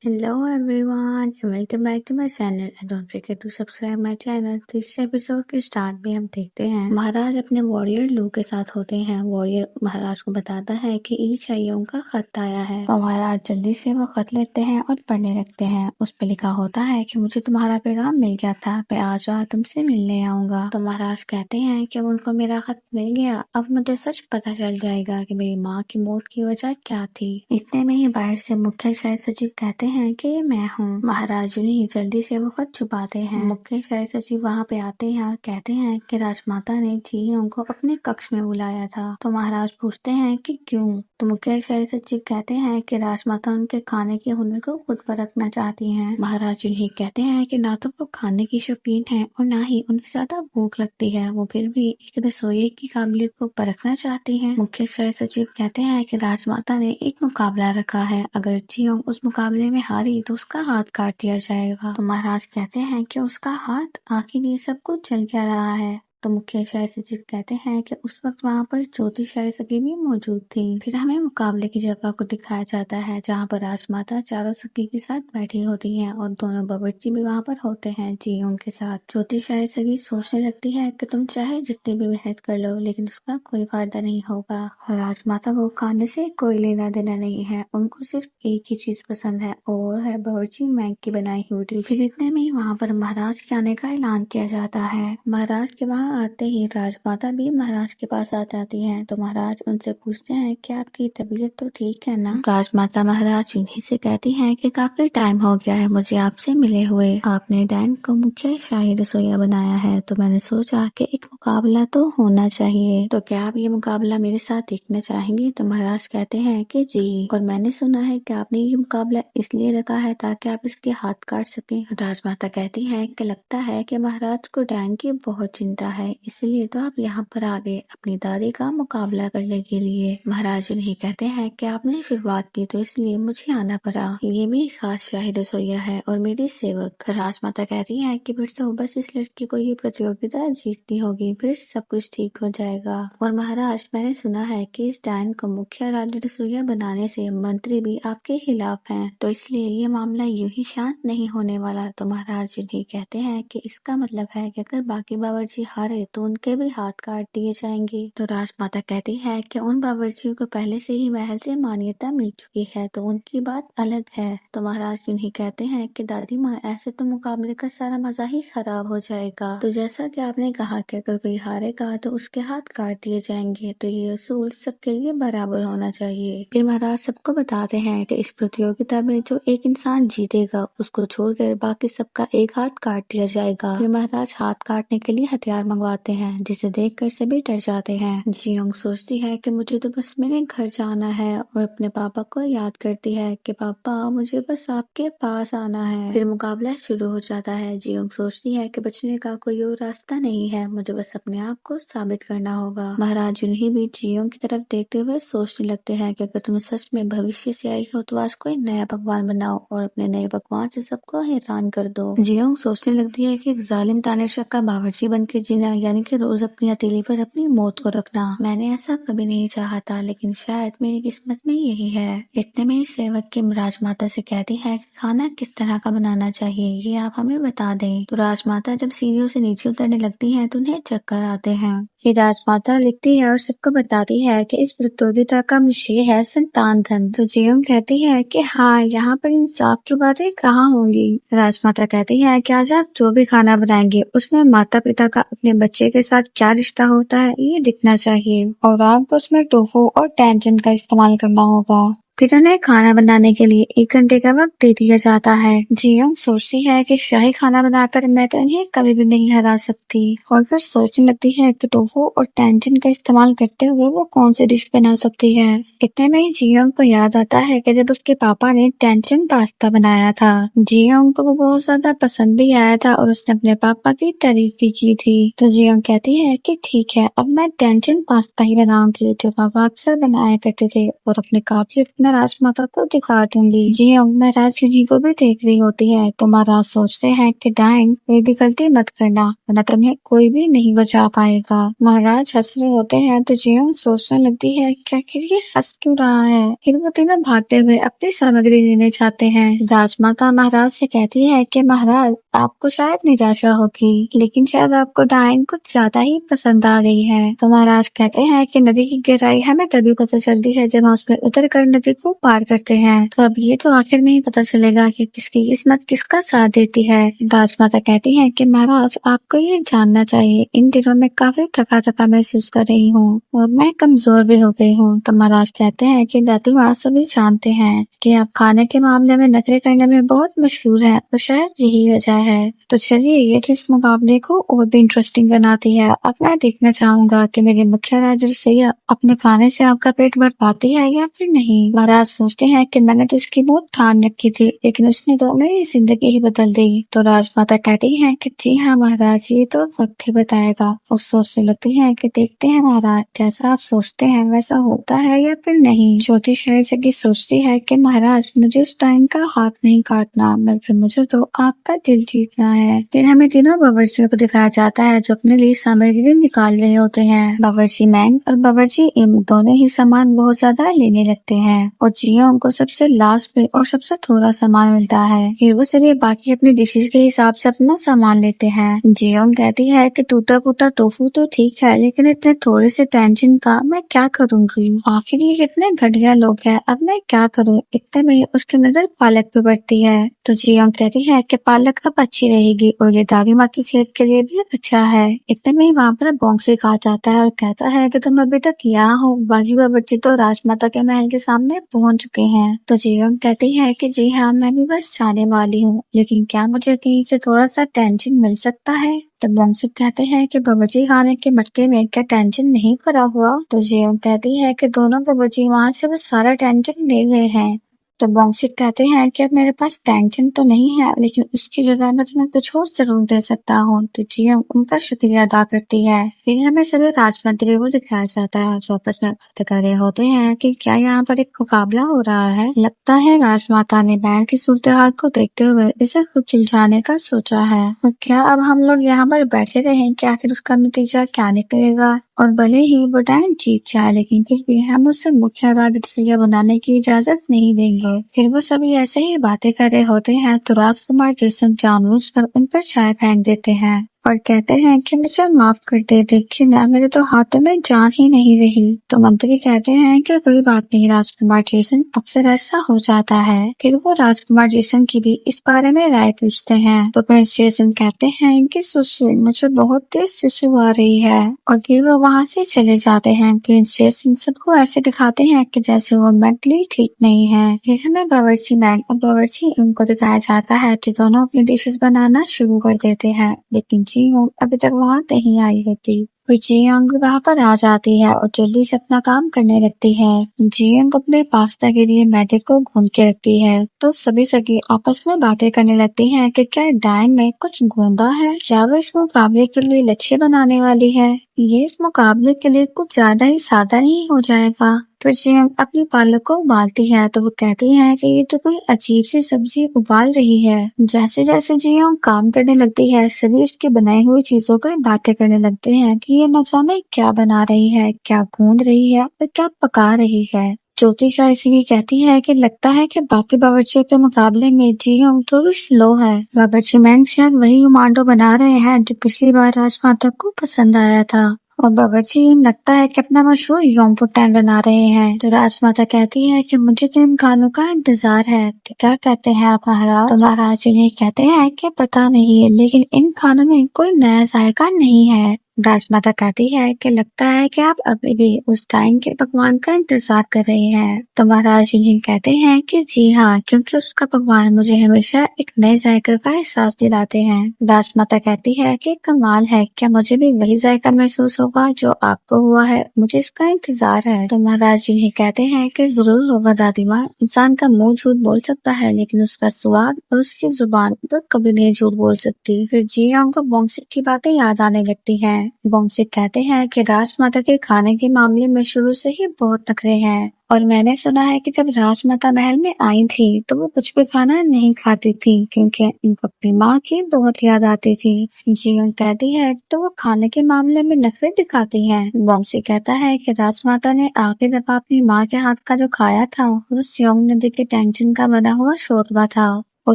Hello everyone, welcome back to my channel and don't forget to subscribe my channel। तो इस episode के start में हम देखते हैं महाराज अपने वॉरियर लू के साथ होते हैं। वॉरियर महाराज को बताता है कि ई चाहिए उनका खत आया है। तो महाराज जल्दी से वो खत लेते हैं और पढ़ने लगते हैं। उस पे लिखा होता है कि मुझे तुम्हारा पैगाम मिल गया था, मैं आज रात तुमसे मिलने आऊंगा। तो महाराज कहते हैं कि उनको मेरा खत मिल गया, अब मुझे सच पता चल जाएगा कि मेरी माँ की मौत की वजह क्या थी। इतने में ही बाहर से मुख्य शाही सचिव कहते हैं कि ये मैं हूँ। महाराज ही जल्दी से वो खत छुपाते हैं। मुख्य शाही सचिव वहाँ पे आते हैं और कहते हैं कि राजमाता ने जियोंग को अपने कक्ष में बुलाया था। तो महाराज पूछते हैं कि क्यों। तो मुख्य शाही सचिव कहते हैं कि राजमाता उनके खाने के हुनर को खुद परखना चाहती हैं। महाराज ही कहते हैं कि ना तो वो खाने की शौकीन है और ना ही उन्हें ज्यादा भूख लगती है, वो फिर भी एक रसोई की काबिलियत को परखना चाहती हैं। मुख्य शाही सचिव कहते हैं कि राजमाता ने एक मुकाबला रखा है, अगर जियोंग उस मुकाबले में हारी तो उसका हाथ काट दिया जाएगा। तो महाराज कहते हैं कि उसका हाथ, आखिर ये सब कुछ चल क्या रहा है। तो मुख्य शाही सचिव कहते हैं कि उस वक्त वहाँ पर ज्योति शाही सखी भी मौजूद थी। फिर हमें मुकाबले की जगह को दिखाया जाता है जहाँ पर राजमाता चारों सखी के साथ बैठी होती हैं और दोनों बावर्ची भी वहाँ पर होते हैं जियोंग के साथ। ज्योति शाही सखी सोचने लगती है कि तुम चाहे जितनी भी मेहनत कर लो लेकिन उसका कोई फायदा नहीं होगा। राजमाता को खाने से कोई लेना देना नहीं है, उनको सिर्फ एक ही चीज पसंद है और है बावर्ची मैंग की बनाई हुई रोटी। फिर इतने में ही वहाँ पर महाराज के आने का ऐलान किया जाता है। महाराज के वहाँ आते ही राजमाता भी महाराज के पास आ जाती हैं। तो महाराज उनसे पूछते हैं कि आपकी तबीयत तो ठीक है ना। राजमाता महाराज उन्हीं से कहती हैं कि काफी टाइम हो गया है मुझे आपसे मिले हुए। आपने डैन को मुख्य शाही रसोइया बनाया है तो मैंने सोचा कि एक मुकाबला तो होना चाहिए, तो क्या आप ये मुकाबला मेरे साथ देखना चाहेंगे। तो महाराज कहते हैं कि जी, और मैंने सुना है कि आपने ये मुकाबला इसलिए रखा है ताकि आप इसके हाथ काट सकें। राजमाता कहती है कि लगता है कि महाराज को डैन की बहुत चिंता है, इसलिए तो आप यहाँ पर आ गए अपनी दादी का मुकाबला करने के लिए। महाराज उन्हें कहते हैं कि आपने शुरुआत की तो इसलिए मुझे आना पड़ा, ये मेरी खास शाही रसोइया है और मेरी सेवक। राजमाता कहती है कि फिर तो बस इस लड़की को ये प्रतियोगिता जीतनी होगी, फिर सब कुछ ठीक हो जाएगा। और महाराज मैंने सुना है कि इस डैन को मुख्य राज्य रसोइया बनाने से मंत्री भी आपके खिलाफ हैं, तो इसलिए ये मामला यूं ही शांत नहीं होने वाला। तो महाराज उन्हें कहते हैं कि इसका मतलब है कि अगर बाकी बावर्ची हारे तो उनके भी हाथ काट दिए जाएंगे। तो राजमाता कहती है कि उन बावर्चियों को पहले से ही महल से मान्यता मिल चुकी है तो उनकी बात अलग है। तो महाराज उन्हें कहते हैं कि दादी माँ ऐसे तो मुकाबले का सारा मजा ही खराब हो जाएगा। तो जैसा कि आपने कहा कि अगर कोई हारेगा तो उसके हाथ काट दिए जाएंगे, तो ये असूल सबके लिए बराबर होना चाहिए। फिर महाराज सबको बताते हैं कि इस प्रतियोगिता में जो एक इंसान जीतेगा उसको छोड़कर बाकी सबका एक हाथ काट दिया जाएगा। फिर महाराज हाथ काटने के लिए हथियार मंगवाते हैं जिसे देखकर सभी डर जाते हैं। जियोंग सोचती है कि मुझे तो बस मेरे घर जाना है और अपने पापा को याद करती है कि पापा मुझे बस आपके पास आना है। फिर मुकाबला शुरू हो जाता है। जियोंग सोचती है कि बचने का कोई और रास्ता नहीं है, मुझे बस अपने आप को साबित करना होगा। महाराज उन्हीं भी जियोंग की तरफ देखते हुए सोचने लगते हैं कि अगर तुम सच में भविष्य से आई हो तो आज कोई नया पकवान बनाओ और अपने नए पकवान से सबको हैरान कर दो। जियोंग सोचने लगती है कि एक जालिम तानाशाह का बावर्ची बन के जीना यानी कि रोज अपनी हथेली पर अपनी मौत को रखना, मैंने ऐसा कभी नहीं चाहा था लेकिन शायद मेरी किस्मत में यही है। इतने में ही सेवक की राजमाता से कहती है कि खाना किस तरह का बनाना चाहिए ये आप हमें बता दें। तो राजमाता जब सीढ़ियों से नीचे उतरने लगती हैं तो उन्हें चक्कर आते हैं। फिर राजमाता लिखती है और सबको बताती है कि इस प्रतियोगिता का विषय है संतान धन। तो जियोंग कहती है कि हाँ, यहाँ पर इंसाफ की बातें कहाँ होंगी। राजमाता कहती है कि आज आप जो भी खाना बनाएंगे उसमें माता पिता का अपने बच्चे के साथ क्या रिश्ता होता है ये दिखना चाहिए और आपको उसमें टोफू और टेंशन का इस्तेमाल करना होगा। फिर उन्हें खाना बनाने के लिए 1 घंटे का वक्त दे दिया जाता है। जियोंग सोचती है कि शाही खाना बनाकर मैं तो इन्हें कभी भी नहीं हरा सकती और फिर सोचने लगती है कि टोफू और टेंशन का इस्तेमाल करते हुए वो कौन सी डिश बना सकती है। इतने में ही जियोंग को याद आता है कि जब उसके पापा ने टेंशन पास्ता बनाया था, जियोंग को वो बहुत ज्यादा पसंद भी आया था और उसने अपने पापा की तारीफ भी की थी। तो जियोंग कहती है कि ठीक है, अब मैं टेंशन पास्ता ही बनाऊंगी जो पापा अक्सर बनाया करते थे और अपनी काबिलियत में मैं राजमाता को दिखा दूंगी। जियोंग महाराज यूनी को भी देख रही होती है तो महाराज सोचते हैं कि डाइंग कोई भी गलती मत करना वरना तुम्हें कोई भी नहीं बचा पाएगा। महाराज हंस रहे होते हैं तो जियोंग सोचने लगती है कि आखिर ये हंस क्यों रहा है। फिर वो तीनों भागते हुए अपनी सामग्री लेने जाते हैं। राजमाता महाराज से कहती है कि महाराज आपको शायद निराशा होगी लेकिन शायद आपको डाइंग कुछ ज्यादा ही पसंद आ गई है। तो महाराज कहते हैं कि नदी की गहराई हमें तभी पता चलती है जब हम उसमें उतर कर नदी को पार करते हैं। तो अब ये तो आखिर में ही पता चलेगा कि किसकी किस्मत किसका साथ देती है। राजमाता कहती है कि महाराज आपको ये जानना चाहिए इन दिनों में काफी थका थका महसूस कर रही हूँ और मैं कमजोर भी हो गई हूँ। तो महाराज कहते हैं कि दादी सभी जानते हैं कि आप खाने के मामले में नखरे करने में बहुत मशहूर है और शायद यही वजह है। तो चलिए ये तो इस मुकाबले को और भी इंटरेस्टिंग बनाती है। अब मैं देखना चाहूंगा कि मेरी मुख्य राजर्षिया अपने खाने से आपका पेट भर पाती है या फिर नहीं। महाराज सोचते हैं कि मैंने तो इसकी बहुत ठान रखी थी लेकिन उसने तो मेरी जिंदगी ही बदल दी। तो राजमाता कहती है कि जी हाँ महाराज ये तो वक्त ही बताएगा। और सोचने लगती है कि देखते हैं महाराज जैसा आप सोचते हैं वैसा होता है या फिर नहीं। ज्योतिष की सोचती है कि महाराज मुझे उस टाइम का हाथ नहीं काटना बल्कि मुझे तो आपका दिल जीतना है। फिर हमें तीनों बावर्चियों को दिखाया जाता है जो अपने लिए सामग्री निकाल रहे होते हैं। बावर्ची मैंग और बावर्ची इम दोनों ही सामान बहुत ज्यादा लेने लगते हैं और जियोंग को सबसे लास्ट पे और सबसे थोड़ा सामान मिलता है। फिर वो सभी बाकी अपनी डिशेज के हिसाब से अपना सामान लेते हैं। जियोंग कहती है कि टूटा फूटा टोफू तो ठीक है लेकिन इतने थोड़े से टेंशन का मैं क्या करूंगी। आखिर ये कितने घटिया लोग हैं अब मैं क्या करूँ। इतने में उसकी नजर पालक पे पड़ती है तो जियोंग कहती है कि पालक अब अच्छी रहेगी और ये दादी माँ की सेहत के लिए भी अच्छा है। इतने में ही वहाँ पर बोंग से कहा जाता है और कहता है कि तुम अभी तक यहाँ हो बाकी वो बच्चे तो राजमाता के महल के सामने पहुँच चुके हैं। तो जियोंग कहती है कि जी हाँ मैं भी बस जाने वाली हूँ लेकिन क्या मुझे कहीं से थोड़ा सा टेंशन मिल सकता है। तो बोंगसिक कहते हैं कि बावर्ची खाने के मटके में क्या टेंशन नहीं भरा हुआ। तो जियोंग कहती है कि दोनों बावर्ची वहाँ से वो सारा टेंशन ले गए हैं। तो बोंगसिक कहते हैं कि अब मेरे पास टेंशन तो नहीं है लेकिन उसकी जगह मैं तुम्हें कुछ और जरूर दे सकता हूँ। तो जियोंग उनका शुक्रिया अदा करती है। फिर हमें सभी राजमंत्री को दिखाया जाता है जो आपस में बात कर रहे होते हैं कि क्या यहाँ पर एक मुकाबला हो रहा है। लगता है राजमाता ने बैल की सूरत हाल को देखते हुए इसे खुद सुलझाने का सोचा है और क्या अब हम लोग यहाँ पर बैठे रहें कि आखिर उसका नतीजा क्या निकलेगा। और भले ही वो डायन जीत जाए लेकिन फिर भी हम उसे मुख्य राजर्षिया बनाने की इजाजत नहीं देंगे। फिर वो सभी ऐसे ही बातें कर रहे होते हैं तो राजकुमार जेसन जानबूझकर उन पर चाय फेंक देते हैं और कहते हैं कि मुझे माफ कर दे देखिए ना मेरे तो हाथों में जान ही नहीं रही। तो मंत्री कहते हैं कि कोई बात नहीं राजकुमार जेसन अक्सर ऐसा हो जाता है। फिर वो राजकुमार जेसन की भी इस बारे में राय पूछते हैं। तो प्रिंस जेसन कहते हैं कि सुसु मुझे बहुत तेज सुसु आ रही है और फिर वो वहाँ से चले जाते हैं। प्रिंस जेसन सबको ऐसे दिखाते हैं कि जैसे वो मेंटली ठीक नहीं है। फिर हमें बावर्ची मैंग और बावर्ची उनको दिखाया जाता है जो दोनों अपनी डिशेस बनाना शुरू कर देते हैं लेकिन जियोंग अभी तक वहाँ नहीं आई होती। फिर जियोंग वहाँ पर आ जाती है और जल्दी से अपना काम करने लगती है। जियोंग अपने पास्ता के लिए मैदे को गूंद के रखती है तो सभी सखी आपस में बातें करने लगती हैं कि क्या डायन ने कुछ गूंदा है, क्या वो इस मुकाबले के लिए लच्छे बनाने वाली है। ये इस मुकाबले के लिए कुछ ज्यादा ही सादा नहीं हो जाएगा। फिर जियोंग अपनी पालक को उबालती है तो वो कहती है कि ये तो कोई अजीब सी सब्जी उबाल रही है। जैसे जैसे जियोंग काम करने लगती है सभी उसकी बनाई हुई चीजों पर बातें करने लगते हैं कि ये न जाने क्या बना रही है, क्या गूंद रही है और क्या पका रही है। ज्योतिषा इसीलिए कहती है कि लगता है कि बाकी बावर्चियों के मुकाबले में जियोंग थोड़ी स्लो है। बावर्ची मैंग शायद वही उमांडो बना रहे हैं जो पिछली बार राजमाता को पसंद आया था और बावर्ची लगता है कि अपना मशहूर योंगपुटैन बना रहे हैं। तो राजमाता कहती है कि मुझे तो इन खानों का इंतजार है। तो क्या कहते हैं आप महाराज। तो महाराज उन्हें कहते हैं कि पता नहीं है लेकिन इन खानों में कोई नया जायका नहीं है। राजमाता कहती है कि लगता है कि आप अभी भी उस टाइम के पकवान का इंतजार कर रहे हैं। तो महाराज उन्हें कहते हैं कि जी हाँ क्योंकि उसका पकवान मुझे हमेशा एक नए जायके का एहसास दिलाते हैं। राजमाता कहती है कि कमाल है, क्या मुझे भी वही जायका महसूस होगा जो आपको हुआ है, मुझे इसका इंतजार है। तो महाराज उन्हें कहते हैं कि जरूर होगा दादी माँ, इंसान का मुंह झूठ बोल सकता है लेकिन उसका स्वाद और उसकी जुबान तो कभी नहीं झूठ बोल सकती। फिर जियोंग को बोंगसिक की बातें याद आने लगती है। बोंगसिक कहते हैं कि राजमाता के खाने के मामले में शुरू से ही बहुत नखरे हैं और मैंने सुना है कि जब राजमाता महल में आई थी तो वो कुछ भी खाना नहीं खाती थी क्योंकि उनको अपनी माँ की बहुत याद आती थी। जियोंग कहती है तो वो खाने के मामले में नखरे दिखाती है। बॉम्सी कहता है कि राजमाता ने आखिरी दफा अपनी माँ के हाथ का जो खाया था वो सियोंग नदी के टेंशन का बना हुआ शोरबा था और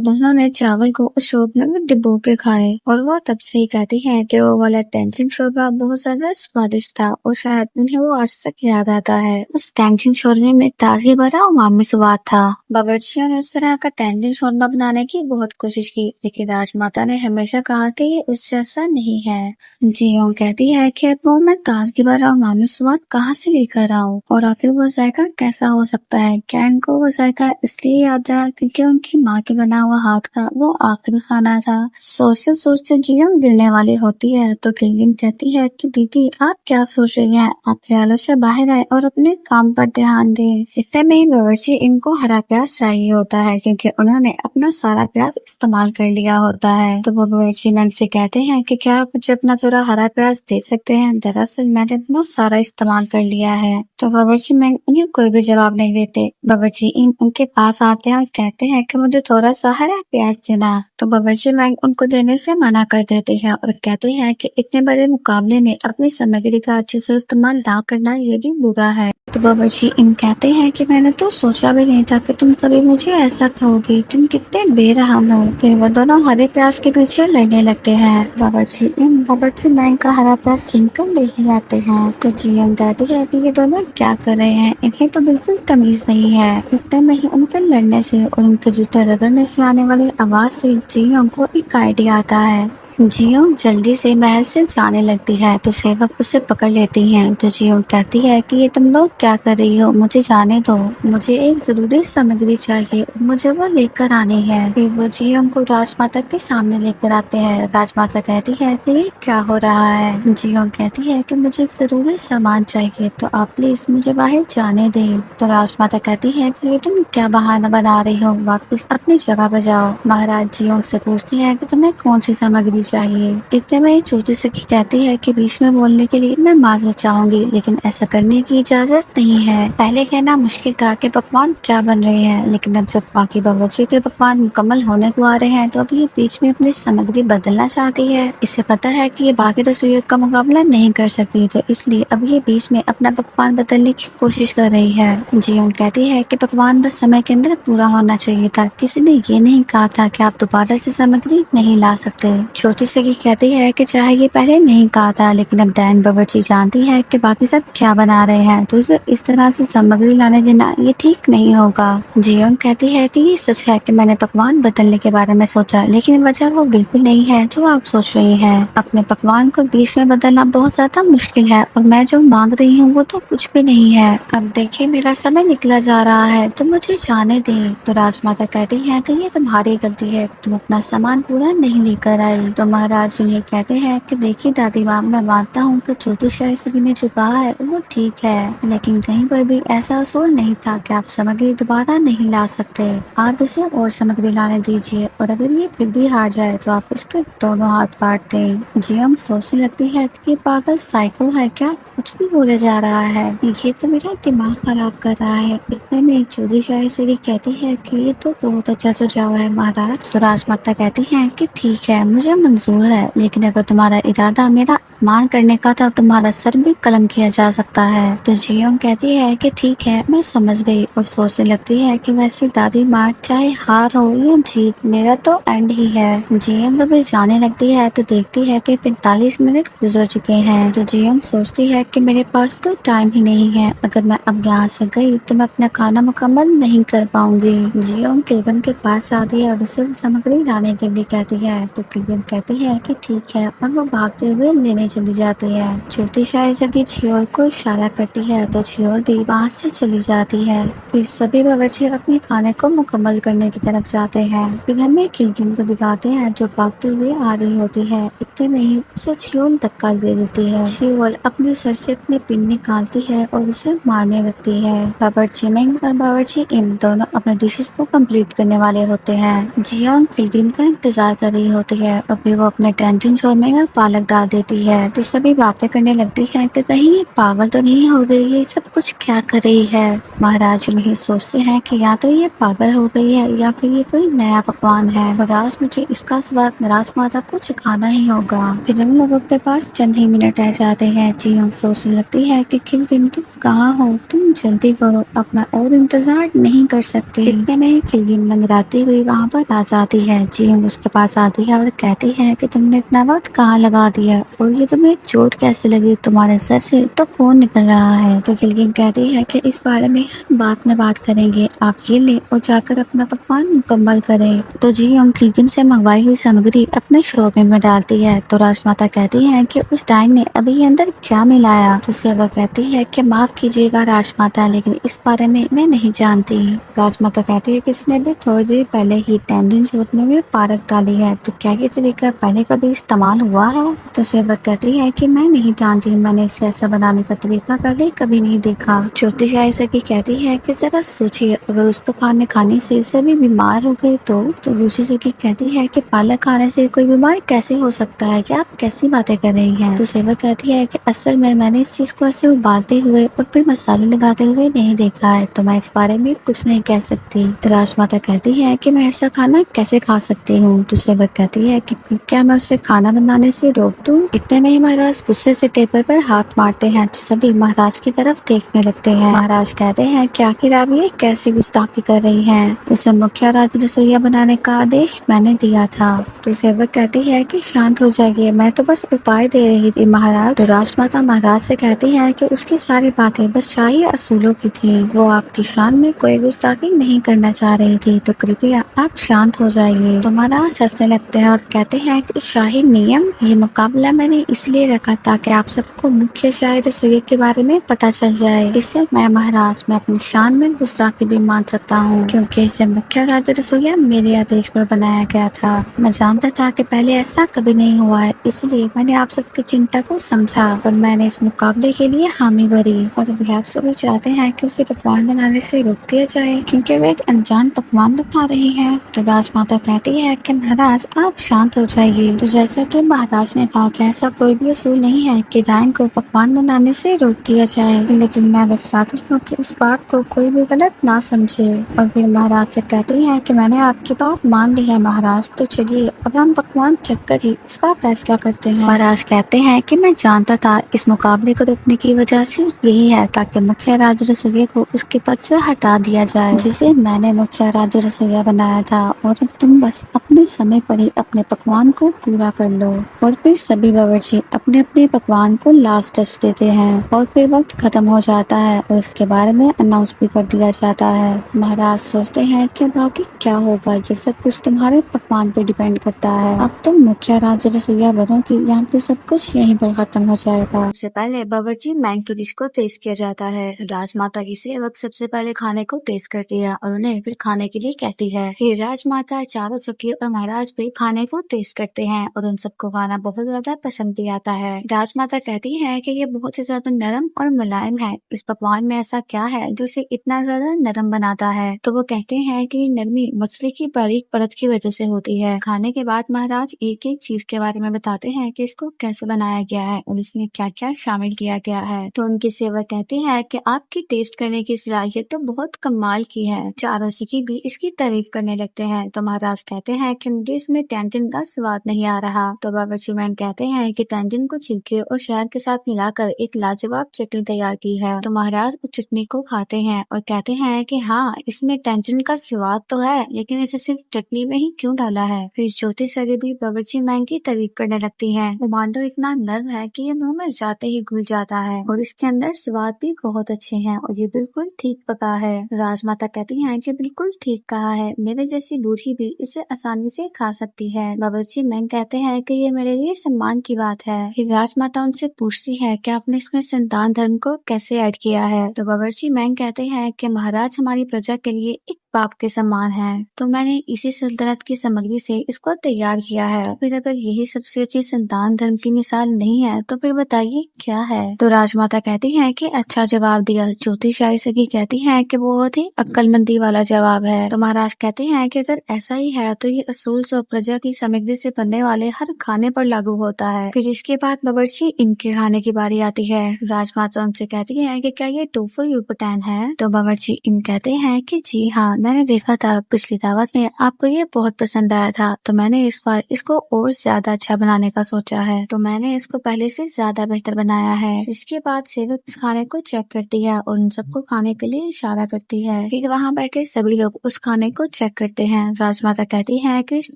उन्होंने चावल को उस शोरबे में डुबो के खाए और वो तब से ही कहती है कि वो वाला टेंशन शोरबा बहुत ज्यादा स्वादिष्ट था और शायद उन्हें वो आज तक याद आता है। उस टेंशन शोरबे में ताजगी भरा उमामी स्वाद था। बावर्चियों ने उस तरह का टेंशन शोरबा बनाने की बहुत कोशिश की लेकिन राजमाता ने हमेशा कहा कि ये उस जैसा नहीं है। जियोंग कहती है कि अब वो मैं ताजगी भरा उमामी स्वाद कहाँ से लेकर आऊँ और आखिर वो जायका कैसा हो सकता है। क्या इनको वो जायका इसलिए याद आया क्योंकि उनकी माँ के बना हुआ हाथ का वो आखिरी खाना था। सोचते सोचते जियोंग गिरने वाली होती है तो किलगिन कहती है कि दीदी आप क्या सोच रही हैं, आप ख्यालों से बाहर आए और अपने काम पर ध्यान दें। इतने में ही बावर्ची इनको हरा प्याज चाहिए होता है क्योंकि उन्होंने अपना सारा प्याज इस्तेमाल कर लिया होता है। तो वो बावर्ची मैम से कहते हैं कि क्या आप मुझे अपना थोड़ा हरा प्याज दे सकते हैं, दरअसल मैंने अपना सारा इस्तेमाल कर लिया है। तो बावर्ची मैम उन्हें कोई भी जवाब नहीं देते। बावर्ची उनके पास आते हैं और कहते हैं कि मुझे थोड़ा सा हरा प्याज देना। तो बावर्ची मैम उनको देने से मना कर देते हैं और कहते हैं कि इतने बड़े मुकाबले में अपनी सामग्री का अच्छे से इस्तेमाल ना करना ये भी बुरा है। तो बावर्ची कहते हैं कि मैंने तो सोचा भी नहीं था कि तुम कभी मुझे ऐसा कहोगी, तुम कितने बेरहम हो। फिर वो दोनों हरे प्याज के पीछे लड़ने लगते हैं। बावर्ची मैम का हरा प्याज छीन कर ले ही आते हैं। तो जियोंग कहती है कि ये दोनों क्या कर रहे हैं, इन्हें तो बिल्कुल तमीज नहीं है। इतने में ही उनके लड़ने से और उनके जूते रगड़ने से आने वाली आवाज से जियोंग को एक आइडिया आता है। जियोंग जल्दी से महल से जाने लगती है तो सेवक उसे पकड़ लेती हैं। तो जियोंग कहती है कि ये तुम लोग क्या कर रही हो, मुझे जाने दो, मुझे एक जरूरी सामग्री चाहिए और मुझे वो लेकर आनी है। फिर वो जियोंग को राजमाता के सामने लेकर आते हैं। राजमाता कहती है कि ये क्या हो रहा है। जियोंग कहती है कि मुझे एक जरूरी सामान चाहिए तो आप प्लीज मुझे बाहर जाने दें। तो राजमाता कहती है कि ये तुम क्या बहाना बना रही हो, वापस अपनी जगह पर जाओ। महाराज जियोंग से पूछती है कि तुम्हें कौन सी सामग्री चाहिए। इतने में छोटी सखी कहती है कि बीच में बोलने के लिए मैं माजरत चाहूंगी लेकिन ऐसा करने की इजाजत नहीं है। पहले कहना मुश्किल था कि पकवान क्या बन रहे हैं लेकिन अब जब बाकी बावर्ची के पकवान मुकम्मल होने को आ रहे हैं तो अब ये बीच में अपनी सामग्री बदलना चाहती है। इसे पता है कि ये बाकी रसोइयों का मुकाबला नहीं कर सकती तो इसलिए अब ये बीच में अपना पकवान बदलने की कोशिश कर रही है। जियोंग कहती है कि पकवान बस समय के अंदर पूरा होना चाहिए था, किसी ने ये नहीं कहा था कि आप दोबारा से सामग्री नहीं ला सकते। छोटी सखी कहती है कि चाहे ये पहले नहीं कहा था लेकिन अब डैन बावर्ची जानती है कि बाकी सब क्या बना रहे हैं तो इसे इस तरह से सामग्री लाने देना ये ठीक नहीं होगा। जियोंग कहती है कि ये सच है कि मैंने पकवान बदलने के बारे में सोचा लेकिन वजह वो बिल्कुल नहीं है जो आप सोच रही हैं। अपने पकवान को बीच में बदलना बहुत ज्यादा मुश्किल है और मैं जो मांग रही हूँ वो तो कुछ भी नहीं है। अब देखिए मेरा समय निकला जा रहा है तो मुझे जाने दें। तो राजमाता कहती है कि ये तुम्हारी गलती है, तुम अपना सामान पूरा नहीं लेकर आई। तो महाराज उन्हें कहते हैं कि देखिए दादी माँ, मैं मानता हूँ कि ज्योतिषाई सभी ने जो कहा है वो ठीक है लेकिन कहीं पर भी ऐसा असूल नहीं था कि आप सामग्री दोबारा नहीं ला सकते। आप इसे और सामग्री लाने दीजिए और अगर ये फिर भी हार जाए तो आप इसके दोनों हाथ काट दें। जियोंग सोचने लगती है कि ये पागल साइको है क्या, कुछ भी बोले जा रहा है, ये तो मेरा दिमाग खराब कर रहा है। इतने में एक ज्योतिषाई से कहती है कि ये तो बहुत अच्छा सुझाव है महाराज। तो राजमाता कहती है कि ठीक है मुझे मंजूर है लेकिन अगर तुम्हारा इरादा मेरा मान करने का था तुम्हारा सर भी कलम किया जा सकता है। तो जियोंग कहती है कि ठीक है मैं समझ गई और सोचने लगती है कि वैसे दादी माँ चाहे हार हो या जीत मेरा तो एंड ही है। जियोंग अभी जाने लगती है तो देखती है कि 45 मिनट गुजर चुके हैं। तो जियोंग सोचती है कि मेरे पास तो टाइम ही नहीं है, अगर मैं अब यहाँ से गई तो मैं अपना खाना मुकम्मल नहीं कर पाऊंगी। जियोंग किलगन के पास आती है और उसे सामग्री लाने के लिए कहती है। तो किलगन कहती है कि ठीक है और वो भागते हुए लेने चली जाती है। ज्योतिषाई सभी छियोल को इशारा करती है तो छियोल भी वहाँ से चली जाती है। फिर सभी बावर्ची अपने खाने को मुकम्मल करने की तरफ जाते हैं। फिर हमें किलगिन को दिखाते हैं जो भागते हुए आ रही होती है। इतने में ही उसे छियोल धक्का दे देती है। छियोल अपने सर से अपने पिन निकालती है और उसे मारने लगती है। बावर्ची मेंग और बावर्ची इन दोनों अपने डिशेस को कंप्लीट करने वाले होते हैं। जियोंग किलगिन का इंतजार कर रही होती है और फिर वो अपने टेंशन शोरमे में पालक डाल देती है। है तो सभी बातें करने लगती है कि कहीं ये पागल तो नहीं हो गई, ये सब कुछ क्या कर रही है। महाराज उन्हें सोचते हैं कि या तो ये पागल हो गई है या फिर ये कोई नया पकवान है और आज मुझे इसका स्वाद राजमाता को सिखाना ही होगा। फिर उन लोगों के पास चंद ही मिनट रह जाते हैं। जियोंग सोचने लगती है कि खिलजिन तुम कहाँ हो, तुम जल्दी करो, अब मैं और इंतजार नहीं कर सकती। इतने में ही खिलजिन लंगड़ाती हुई वहाँ पर आ जाती है। जियोंग उसके पास आती है और कहती है कि तुमने इतना वक्त कहाँ लगा दिया और ये तुम्हें चोट कैसे लगी, तुम्हारे सर से तो खून निकल रहा है। तो खिलजिन कहती है कि इस बारे में हम बाद में बात करेंगे, आप ये ले और जाकर अपना पकवान मुकम्मल करें। तो जियोंग खिलजिन से मंगवाई हुई सामग्री अपने शोरबे में डालती है। तो राजमाता कहती है कि उस डाइन ने अभी अंदर क्या मिलाया। तो सेवा कहती है कि माफ कीजिएगा राजमाता, लेकिन इस बारे में मैं नहीं जानती। राजमाता कहती है कि इसने भी थोड़ी देर पहले ही टैंजिन शोरबे में पारक डाली है, तो क्या ये तरीका पहले कभी इस्तेमाल हुआ है। तो सेवा कहती है कि मैं नहीं जानती, मैंने इसे ऐसा बनाने का तरीका पहले कभी नहीं देखा। ज्योतिष सखी कहती है कि जरा सोचिए, अगर उसको खाने से सभी बीमार हो गए तो दूसरी सखी कहती है कि पालक खाने से कोई बीमार कैसे हो सकता है, क्या आप कैसी बातें कर रही हैं। तो सेवा कहती है कि असल में मैंने इस चीज को ऐसे उबालते हुए और फिर मसाले लगाते हुए नहीं देखा है, तो मैं इस बारे में कुछ नहीं कह सकती। राजमाता कहती है कि मैं ऐसा खाना कैसे खा सकती हूँ। तो सेवा कहती है कि फिर क्या मैं उसे खाना बनाने से रोक दूँ। इतने में ही महाराज गुस्से से टेबल पर हाथ मारते हैं तो सभी महाराज की तरफ देखने लगते हैं। महाराज कहते हैं कि आखिर आप ये कैसी गुस्ताखी कर रही हैं, उसे मुख्य राज रसोइया बनाने का आदेश मैंने दिया था। तो सेवक कहती है कि शांत हो जाइए, मैं तो बस उपाय दे रही थी महाराज। तो राजमाता महाराज से कहती है कि उसकी सारी बातें बस शाही असूलों की थी, वो आपकी शान में कोई गुस्ताखी नहीं करना चाह रही थी, तो कृपया आप शांत हो जाइए। तो महाराज हंसने लगते हैं और कहते हैं कि शाही नियम, ये मुकाबला मैंने इसलिए रखा ताकि आप सबको मुख्य शाही रसोइये के बारे में पता चल जाए। इससे मैं महाराज में अपनी शान में गुस्ताखी भी मान सकता हूँ, क्योंकि इसे मुख्य राज रसोइया मेरे आदेश पर बनाया गया था। मैं जानता था कि पहले ऐसा कभी नहीं हुआ है, इसलिए मैंने आप सबकी चिंता को समझा और मैंने इस मुकाबले के लिए हामी भरी। और अभी आप सभी चाहते हैं कि उसे पकवान बनाने से रोक दिया जाए क्योंकि वे एक अनजान पकवान बना रही है। तो राजमाता कहती है कि महाराज आप शांत हो जाइए। तो जैसा कि महाराज ने कहा कि ऐसा कोई भी असूल नहीं है कि डायन को पकवान बनाने से रोक दिया जाए, लेकिन मैं बस चाहती हूँ कि इस बात को कोई भी गलत ना समझे। और फिर महाराज से कहती है कि मैंने आपकी बात मान ली है महाराज, तो चलिए अब हम पकवान चख कर ही इसका फैसला करते हैं। महाराज कहते हैं कि मैं जानता था इस मुकाबले को रोकने की वजह सिर्फ यही है ताकि मुख्य राज रसोइया को उसके पद से हटा दिया जाए, जिसे मैंने मुख्य राज रसोइया बनाया था, और अब तुम बस अपने समय पर ही अपने पकवान को पूरा कर लो। और फिर सभी बावर्ची अपने अपने पकवान को लास्ट टच देते हैं और फिर वक्त खत्म हो जाता है और इसके बारे में अनाउंस भी कर दिया जाता है। महाराज सोचते हैं कि बाकी क्या होगा, ये सब कुछ तुम्हारे पकवान पर डिपेंड करता है, अब तुम मुख्य राज रसोइया बनो कि यहाँ पे सब कुछ यहीं पर खत्म हो जाएगा। सबसे पहले बावर्ची मैंग की डिश को टेस्ट किया जाता है। राजमाता की सेवक सबसे पहले खाने को टेस्ट करती है और उन्हें फिर खाने के लिए कहती है। फिर राजमाता, चारों सखी और महाराज भी खाने को टेस्ट करते हैं और उन सबको खाना बहुत ज्यादा पसंद भी आता है। राजमाता कहती है कि ये बहुत ही ज्यादा नरम और मुलायम है, इस पकवान में ऐसा क्या है जो इसे इतना ज्यादा नरम बनाता है। तो वो कहते हैं कि नरमी मछली की बारीक परत की वजह से होती है। खाने के बाद महाराज एक एक चीज के बारे में बताते हैं कि इसको कैसे बनाया गया है और इसमें क्या क्या शामिल किया गया है। तो उनकी सेवक कहती है कि आपकी टेस्ट करने की सलाहियत तो बहुत कमाल की है। चारों सखी भी इसकी तारीफ करने लगते हैं। तो महाराज कहते हैं कि मुझे इसमें टैंजिन का स्वाद नहीं आ रहा। तो बावर्ची मैन कहते हैं कि टैंजिन को छिलके और शहद के साथ मिलाकर एक लाजवाब चटनी तैयार की है। तो महाराज उस चटनी को खाते हैं और कहते हैं कि हाँ, इसमें टैंजिन का स्वाद तो है, लेकिन इसे सिर्फ चटनी में ही क्यों डाला है। फिर ज्योति सरी भी बावर्ची मैन की तारीफ करने लगती है। वो मांडो इतना नर्म है कि ये मुंह में जाते ही घुल जाता है और इसके अंदर स्वाद भी बहुत अच्छे हैं और ये बिल्कुल ठीक पका है। राजमाता कहती हैं कि बिल्कुल ठीक कहा है, मेरे जैसी बूढ़ी भी इसे आसानी से खा सकती है। बावर्ची मैन कहते हैं कि ये मेरे लिए सम्मान की बात है। फिर राजमाता उनसे पूछती है कि आपने इसमें संतान धर्म को कैसे ऐड किया है। तो बावर्ची मैन कहते हैं कि महाराज हमारी प्रजा के लिए एक बाप के समान है, तो मैंने इसी सल्तनत की सामग्री से इसको तैयार किया है। फिर अगर यही सबसे अच्छी संतान धर्म की मिसाल नहीं है तो फिर बताइए क्या है। तो राजमाता कहती है कि अच्छा जवाब दिया। ज्योतिषाई सगी कहती है कि बहुत ही अक्लमंदी वाला जवाब है। तो महाराज कहते हैं कि अगर ऐसा ही है तो ये असूल सौ प्रजा की सामग्री से बनने वाले हर खाने पर लागू होता है। फिर इसके बाद बावर्ची इनके खाने की बारी आती है। राजमाता उनसे कहती है कि क्या ये टोफू यूपटैन है। तो बावर्ची इन कहते हैं कि जी हाँ, मैंने देखा था पिछली दावत में आपको ये बहुत पसंद आया था, तो मैंने इस बार इसको और ज्यादा अच्छा बनाने का सोचा है। तो मैंने इसको पहले से ज्यादा बेहतर बनाया है। इसके बाद सेवक इस खाने को चेक करती है और उन सबको खाने के लिए इशारा करती है। फिर वहाँ बैठे सभी लोग उस खाने को चेक करते हैं। राजमाता कहती है कि इस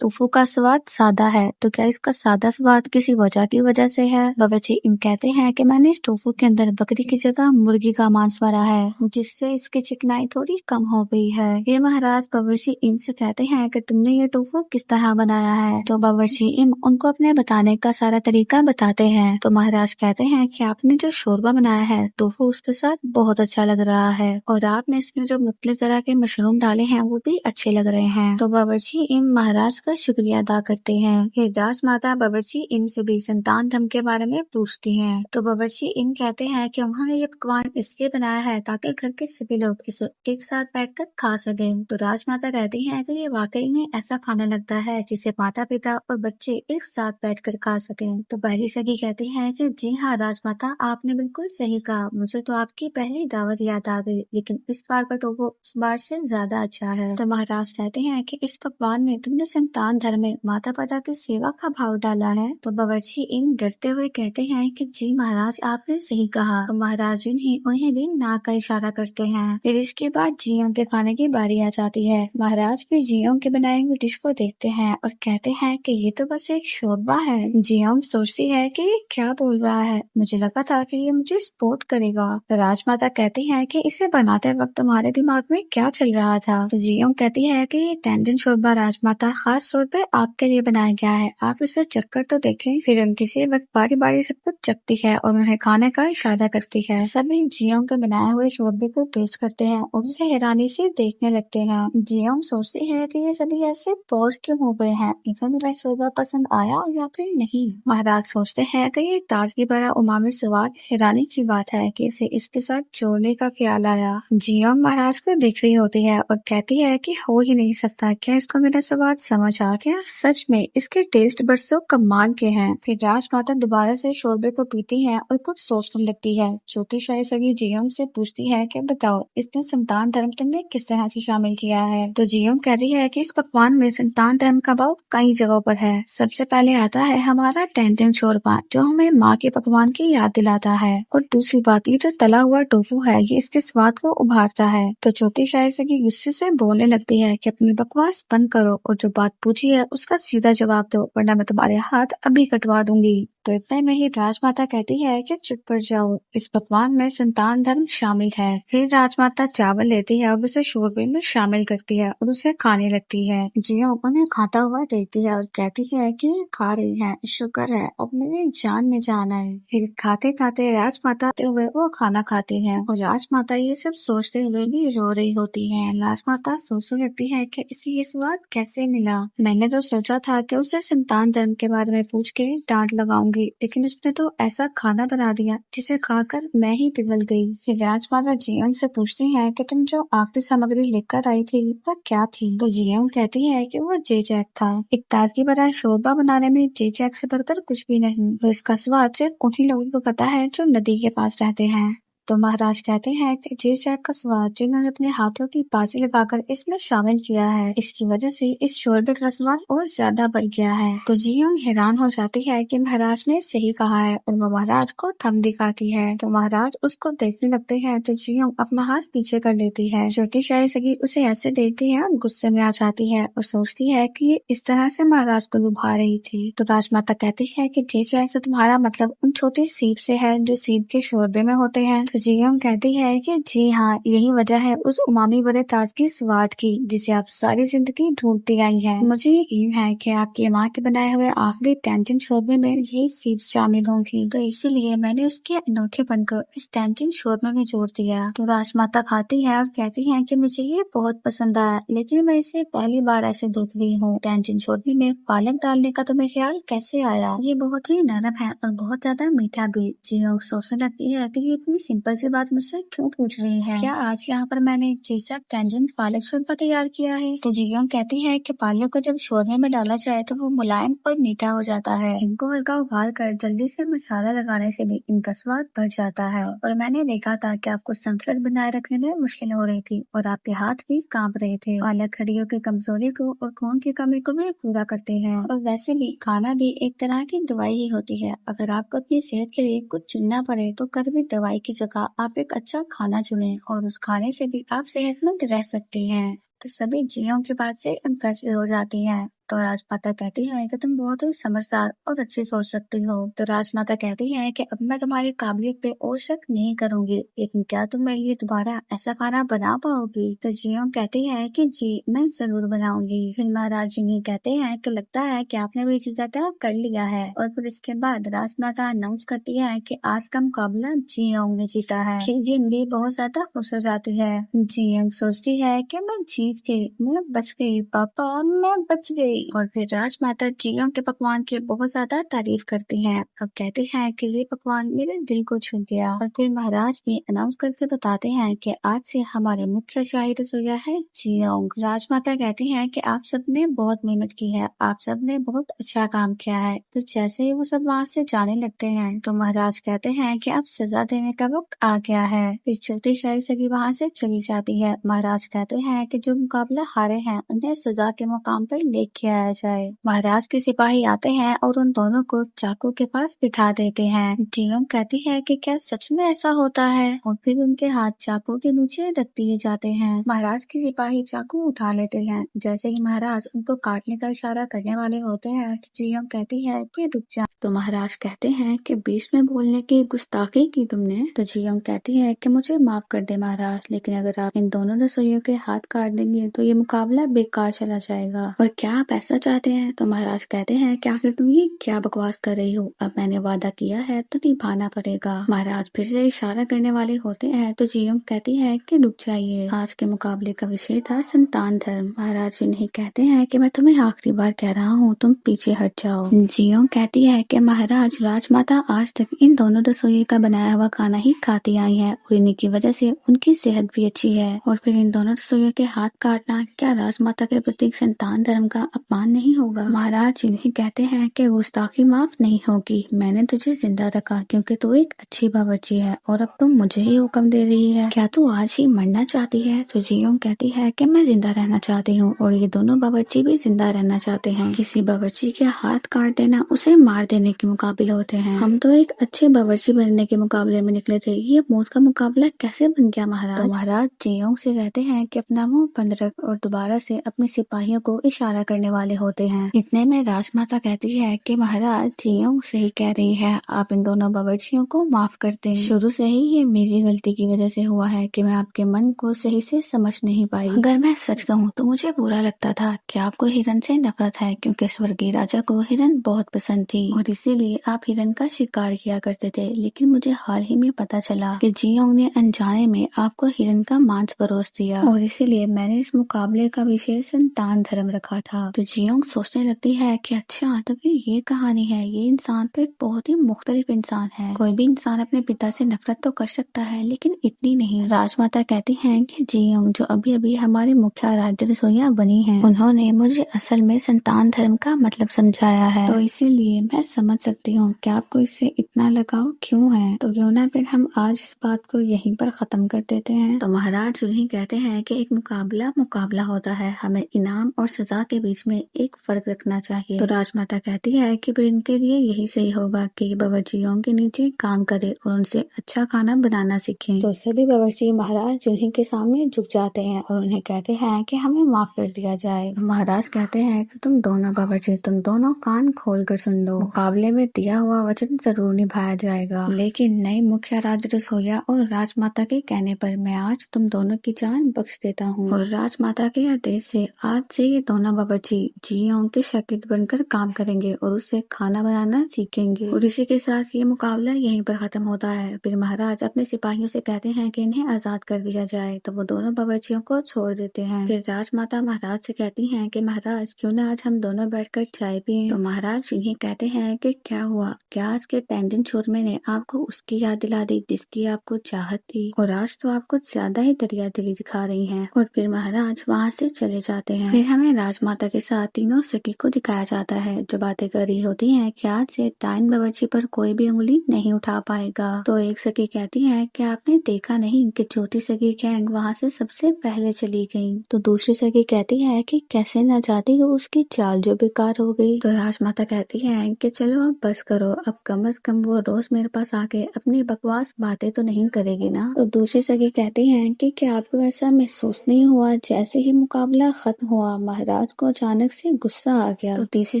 टोफू का स्वाद सादा है, तो क्या इसका सादा स्वाद किसी वजह की वजह से है। बावर्ची इन कहते हैं कि मैंने इस टोफू के अंदर बकरी की जगह मुर्गी का मांस भरा है, जिससे इसकी चिकनाई थोड़ी कम हो गई है। फिर महाराज बावर्ची इन से कहते हैं कि तुमने ये टोफू किस तरह बनाया है। तो बावर्ची इन उनको अपने बताने का सारा तरीका बताते हैं। तो महाराज कहते हैं कि आपने जो शोरबा बनाया है टोफू उसके साथ बहुत अच्छा लग रहा है, और आपने इसमें जो मुख्तलिफ तरह के मशरूम डाले हैं वो भी अच्छे लग रहे हैं। तो बावर्ची इन महाराज का शुक्रिया अदा करते हैं। फिर राजमाता बावर्ची इन से भी संतान धर्म के बारे में पूछती हैं। तो बावर्ची इन कहते हैं कि उन्होंने ये पकवान इसलिए बनाया है ताकि घर के सभी लोग इसे एक साथ बैठकर खा सकें। तो राजमाता कहती हैं कि ये वाकई में ऐसा खाना लगता है जिसे माता पिता और बच्चे एक साथ बैठकर खा सकें। तो पहली सगी कहती है कि जी हाँ राजमाता, आपने बिल्कुल सही कहा, मुझे तो आपकी पहली दावत याद आ गई, लेकिन इस बार का टोफू उस बार से ज्यादा अच्छा है। तो महाराज कहते हैं कि इस पकवान में तुमने संतान धर्म में माता पिता की सेवा का भाव डाला है। तो बावर्ची इन डरते हुए कहते हैं कि जी महाराज, आपने सही कहा। तो महाराज उन्हें भी नाक का इशारा करते हैं। फिर इसके बाद जियों के खाने की बारी आ जाती है। महाराज भी जियों के बनाए हुए डिश को देखते हैं और कहते हैं कि ये तो बस एक शोरबा है। जियों सोचती है कि ये क्या बोल रहा है, मुझे लगा था कि ये मुझे स्पोर्ट करेगा। राजमाता कहती है कि इसे बनाते वक्त तुम्हारे दिमाग में क्या चल रहा था। तो जियों कहती है कि ये टैंडन शोरबा राजमाता खास तौर पे आपके लिए बनाया गया है, आप इसे चखकर तो देखें। फिर उनकी सेवक बारी बारी सब कुछ चखती है और उन्हें खाने का इशारा करती है। सभी जियों के बनाए हुए शोरबे को टेस्ट करते हैं और उसे हैरानी से देखने लगते हैं। जियों सोचती है कि ये सभी ऐसे पॉज क्यों हो गए हैं, इन्हें मेरा शोरबा पसंद आया या फिर नहीं। महाराज सोचते हैं कि ये ताजगी भरा उमामी स्वाद हैरानी की बात है कि इसे इसके साथ जोड़ने का ख्याल आया। जियों महाराज को देख रही होती है और कहती है कि हो ही नहीं सकता, क्या इसको मेरा स्वाद समझ आ गया। सच में इसके टेस्ट बड्स तो कमाल के हैं। फिर राजमाता दोबारा से शोरबे को पीती है और कुछ सोचने लगती है। ज्योतिषाई सगी जियों से पूछती है कि बताओ, इसने संतान धर्म तुमने किस तरह से शामिल किया है। तो जियों कहती है कि इस पकवान में संतान धर्म का भाव कई जगहों पर है। सबसे पहले आता है हमारा टेंटेन शोरबा, जो हमें माँ के पकवान की याद दिलाता है, और दूसरी बात ये जो तला हुआ टोफू है ये इसके स्वाद को उभारता है। तो ज्योतिषाई सगी गुस्से से बोलने लगती है कि अपनी बकवास बंद करो और जो बात पूछी है उसका सीधा जवाब दो, वरना मैं तुम्हारे हाथ अभी कटवा दूंगी। तो इतने में ही राजमाता कहती है कि चुप कर जाओ, इस पकवान में संतान धर्म शामिल है। फिर राजमाता चावल लेती है और उसे शोरबे में शामिल करती है और उसे खाने लगती है। जियों उन्हें खाता हुआ देखती है और कहती है कि खा रही है, शुक्र है, अब मेरी जान में जान आए। फिर खाते खाते राजमाता हुए वो खाना खाती है और राजमाता ये सब सोचते हुए भी रो रही होती है। राजमाता सोचने लगती है कि इसे ये स्वाद कैसे मिला। मैंने तो सोचा था कि उसे संतान धर्म के बारे में पूछ के डांट लगाऊंगी, लेकिन उसने तो ऐसा खाना बना दिया जिसे खाकर मैं ही पिघल गई। फिर राजमाता जियों से पूछती है कि तुम जो आखिरी सामग्री लेकर आई थी वह क्या थी। तो जियों कहती है कि वो जेजैक था। एक ताजगी भरा शोरबा बनाने में जेजैक से बढ़कर कुछ भी नहीं, तो इसका स्वाद सिर्फ उन्हीं लोगों को पता है जो नदी के पास रहते हैं। तो महाराज कहते हैं कि जेजैक का स्वाद जिन्होंने अपने हाथों की बाजी लगाकर इसमें शामिल किया है, इसकी वजह से इस शोरबे का स्वाद और ज्यादा बढ़ गया है। तो जियों हैरान हो जाती है कि महाराज ने सही कहा है और वो महाराज को थम दिखाती है। तो महाराज उसको देखने लगते हैं तो जियों अपना हाथ पीछे कर लेती है। ज्योतिषाई सगी उसे ऐसे देखती है और गुस्से में आ जाती है और सोचती है कि ये इस तरह से महाराज को लुभा रही थी। तो राजमाता कहती है कि जेजैक से तुम्हारा मतलब उन छोटे सीप से है जो सीप के शोरबे में होते हैं। तो जियोंग कहती है कि जी हाँ, यही वजह है उस उमामी भरे ताजगी स्वाद की जिसे आप सारी जिंदगी ढूंढती आई हैं। मुझे यकीन है कि आपकी माँ के बनाए हुए आखिरी टेंजिन शोरमे में यही सीप शामिल होंगी, तो इसीलिए मैंने उसके अनोखेपन को इस टेंजिन शोरमे में जोड़ दिया। तो राजमाता खाती है और कहती है कि मुझे ये बहुत पसंद आया, लेकिन मैं इसे पहली बार ऐसे देख रही हूँ। टेंजिन शोरमे में पालक डालने का तुम्हें ख्याल कैसे आया? ये बहुत ही नरम है और बहुत ज्यादा मीठा भी। जियोंग सोचने लगती है कि ये इतनी सिंपल सी बात मुझसे क्यों पूछ रही है? क्या आज यहाँ पर मैंने एक चीज़क टेंजिन पालक शोरबा तैयार किया है? तो जियोंग कहती है कि पालक को जब शोरमे में डाला जाए तो वो मुलायम और मीठा हो जाता है। इनको हल्का उबाल कर जल्दी से मसाला लगाने से भी इनका स्वाद बढ़ जाता है। और मैंने देखा था कि आपको संतुलन बनाए रखने में मुश्किल हो रही थी और आपके हाथ भी कांप रहे थे। पालक हड्डियों की कमजोरी को और खून की कमी को भी पूरा करते हैं। और वैसे भी खाना भी एक तरह की दवाई ही होती है। अगर आपको अपनी सेहत के लिए कुछ चुनना पड़े तो कभी दवाई की जगह आप एक अच्छा खाना चुनें और उस खाने से भी आप सेहतमंद रह सकते हैं। तो सभी जियों की बात से इम्प्रेस भी हो जाती हैं। तो राजमाता कहती है कि तुम बहुत ही समझदार और अच्छी सोच रखती हो। तो राजमाता कहती है कि अब मैं तुम्हारी काबिलियत पे और शक नहीं करूंगी, लेकिन क्या तुम मेरे लिए दोबारा ऐसा खाना बना पाओगी? तो जियों कहती है कि जी मैं जरूर बनाऊंगी। फिर महाराज जी कहते हैं कि लगता है कि आपने भी चीज़ तय कर लिया है। और फिर इसके बाद राजमाता अनाउंस करती है कि आज का मुकाबला जियोंग ने जीता है। खिलजिन भी बहुत ज्यादा खुश हो जाती है। जियोंग सोचती है कि मैं जीत गई, मैं बच गई पापा, मैं बच गई। और फिर राजमाता जियोंग के पकवान की बहुत ज्यादा तारीफ करती हैं और कहती हैं कि ये पकवान मेरे दिल को छू गया। और फिर महाराज भी अनाउंस करके बताते हैं कि आज से हमारे मुख्य शाही रसोइया है जियोंग। राजमाता कहती हैं कि आप सबने बहुत मेहनत की है, आप सबने बहुत अच्छा काम किया है। तो जैसे ही वो सब वहाँ से जाने लगते हैं तो महाराज कहते हैं कि अब सजा देने का वक्त आ गया है। फिर चौथी शाही सगी वहाँ से चली जाती है। महाराज कहते हैं कि जो मुकाबला हारे हैं उन्हें सजा के मुकाम पर लेके आया जाए। महाराज के सिपाही आते हैं और उन दोनों को चाकू के पास बिठा देते हैं। जियोंग कहती है कि क्या सच में ऐसा होता है? और फिर उनके हाथ चाकू के नीचे रख दिए जाते हैं। महाराज के सिपाही चाकू उठा लेते हैं। जैसे ही महाराज उनको काटने का इशारा करने वाले होते हैं तो जियोंग कहती है कि रुक जा। तो महाराज कहते हैं कि बीच में बोलने की गुस्ताखी की तुमने? तो जियोंग कहती है कि मुझे माफ कर दे महाराज, लेकिन अगर आप इन दोनों रसोइयों के हाथ काट देंगे तो ये मुकाबला बेकार चला जाएगा। और क्या आप ऐसा चाहते हैं? तो महाराज कहते हैं कि आखिर तुम ये क्या बकवास कर रही हो? अब मैंने वादा किया है तो निभाना पड़ेगा। महाराज फिर से इशारा करने वाले होते हैं तो जियोंग कहती है कि रुक जाइए, आज के मुकाबले का विषय था संतान धर्म। महाराज उन्हें कहते हैं कि मैं तुम्हें आखिरी बार कह रहा हूँ, तुम पीछे हट जाओ। जियोंग कहती है कि महाराज राजमाता आज तक इन दोनों रसोइयों का बनाया हुआ खाना ही खाती आई है और इन्हीं की वजह से उनकी सेहत भी अच्छी है। और फिर इन दोनों रसोइयों के हाथ काटना क्या राजमाता के प्रति संतान धर्म का अपमान नहीं होगा? महाराज इन्हें कहते हैं कि गुस्ताखी माफ नहीं होगी। मैंने तुझे जिंदा रखा क्योंकि तू एक अच्छी बावर्ची है और अब तुम मुझे ही हुक्म दे रही है। क्या तू आज ही मरना चाहती है? तो जियोंग कहती है कि मैं जिंदा रहना चाहती हूँ और ये दोनों बावर्ची भी जिंदा रहना चाहते हैं। किसी बावर्ची के हाथ काट देना उसे मार देने के मुकाबले होते हैं। हम तो एक अच्छे बावर्ची बनने के मुकाबले में निकले थे, ये मौत का मुकाबला कैसे बन गया महाराज? तो महाराज जियोंग से कहते हैं कि अपना मुंह बंद रख और दोबारा से अपने सिपाहियों को इशारा करने वाले होते हैं। इतने में राजमाता कहती है कि महाराज जियोंग सही कह रही है, आप इन दोनों बावर्चियों को माफ कर दें। शुरू से ही ये मेरी गलती की वजह से हुआ है कि मैं आपके मन को सही से समझ नहीं पाई। अगर मैं सच कहूँ तो मुझे बुरा लगता था कि आपको हिरन से नफरत है क्योंकि स्वर्गीय राजा को हिरन बहुत पसंद थी और इसीलिए आप हिरन का शिकार किया करते थे। लेकिन मुझे हाल ही में पता चला कि जियोंग ने अनजाने में आपको हिरन का मांस परोस दिया और इसीलिए मैंने इस मुकाबले का विषय संतान धर्म रखा था। तो जियोंग सोचने लगती है कि अच्छा तो फिर ये कहानी है, ये इंसान तो एक बहुत ही मुख्तलिफ इंसान है। कोई भी इंसान अपने पिता से नफरत तो कर सकता है लेकिन इतनी नहीं। राजमाता कहती हैं कि जियोंग जो अभी अभी हमारे मुख्य राज्य रसोइया बनी हैं, उन्होंने मुझे असल में संतान धर्म का मतलब समझाया है, तो इसीलिए मैं समझ सकती हूँ कि आपको इससे इतना लगाव क्यों है। तो क्यों ना फिर हम आज इस बात को यहीं पर खत्म कर देते हैं। तो महाराज उन्हें कहते हैं कि एक मुकाबला होता है, हमें इनाम और सजा के बीच में में एक फर्क रखना चाहिए। तो राजमाता कहती है कि फिर इनके लिए यही सही होगा कि बावर्चियों के नीचे काम करे और उनसे अच्छा खाना बनाना सीखें। तो सभी बावर्ची महाराज जुन्ही के सामने झुक जाते हैं और उन्हें कहते हैं कि हमें माफ कर दिया जाए। महाराज कहते हैं कि तुम दोनों बावर्ची, तुम दोनों कान खोल कर सुन लो। मुकाबले में दिया हुआ वचन जरूर निभाया जाएगा, लेकिन नए मुखिया राज रसोइया और राजमाता के कहने पर मैं आज तुम दोनों की जान बख्श देता हूँ। और राजमाता के आदेश से आज से ये दोनों बावर्ची जियोंग के शागिर्द बनकर काम करेंगे और उससे खाना बनाना सीखेंगे। और इसी के साथ ये मुकाबला यहीं पर खत्म होता है। फिर महाराज अपने सिपाहियों से कहते हैं कि इन्हें आजाद कर दिया जाए, तो वो दोनों बावर्चियों को छोड़ देते हैं। फिर राजमाता महाराज से कहती हैं कि महाराज क्यों ना आज हम दोनों बैठकर चाय पिए। तो महाराज इन्हें कहते हैं कि क्या हुआ, क्या आज के तेंजिन चूरमे ने आपको उसकी याद दिला दी जिसकी आपको चाहत थी, और आज तो आप कुछ ज्यादा ही दरिया दिली दिखा रही हैं। और फिर महाराज वहाँ से चले जाते हैं। फिर हमें राजमाता के साथ तीनों सखी को दिखाया जाता है जो बातें कर रही होती हैं कि आज से टाइन बावर्ची पर कोई भी उंगली नहीं उठा पाएगा। तो एक सखी कहती है कि आपने देखा नहीं कि छोटी सखी कैंग वहाँ से सबसे पहले चली गई। तो दूसरी सखी कहती है कि कैसे न जाती उसकी चाल जो बेकार हो गई। तो राजमाता कहती है कि चलो अब बस करो, अब कम से कम वो रोज मेरे पास आके अपनी बकवास बातें तो नहीं करेगी ना। तो दूसरी सखी कहती है कि क्या आपको ऐसा महसूस नहीं हुआ जैसे ही मुकाबला खत्म हुआ महाराज को अचानक से गुस्सा आ गया। तो तीसरी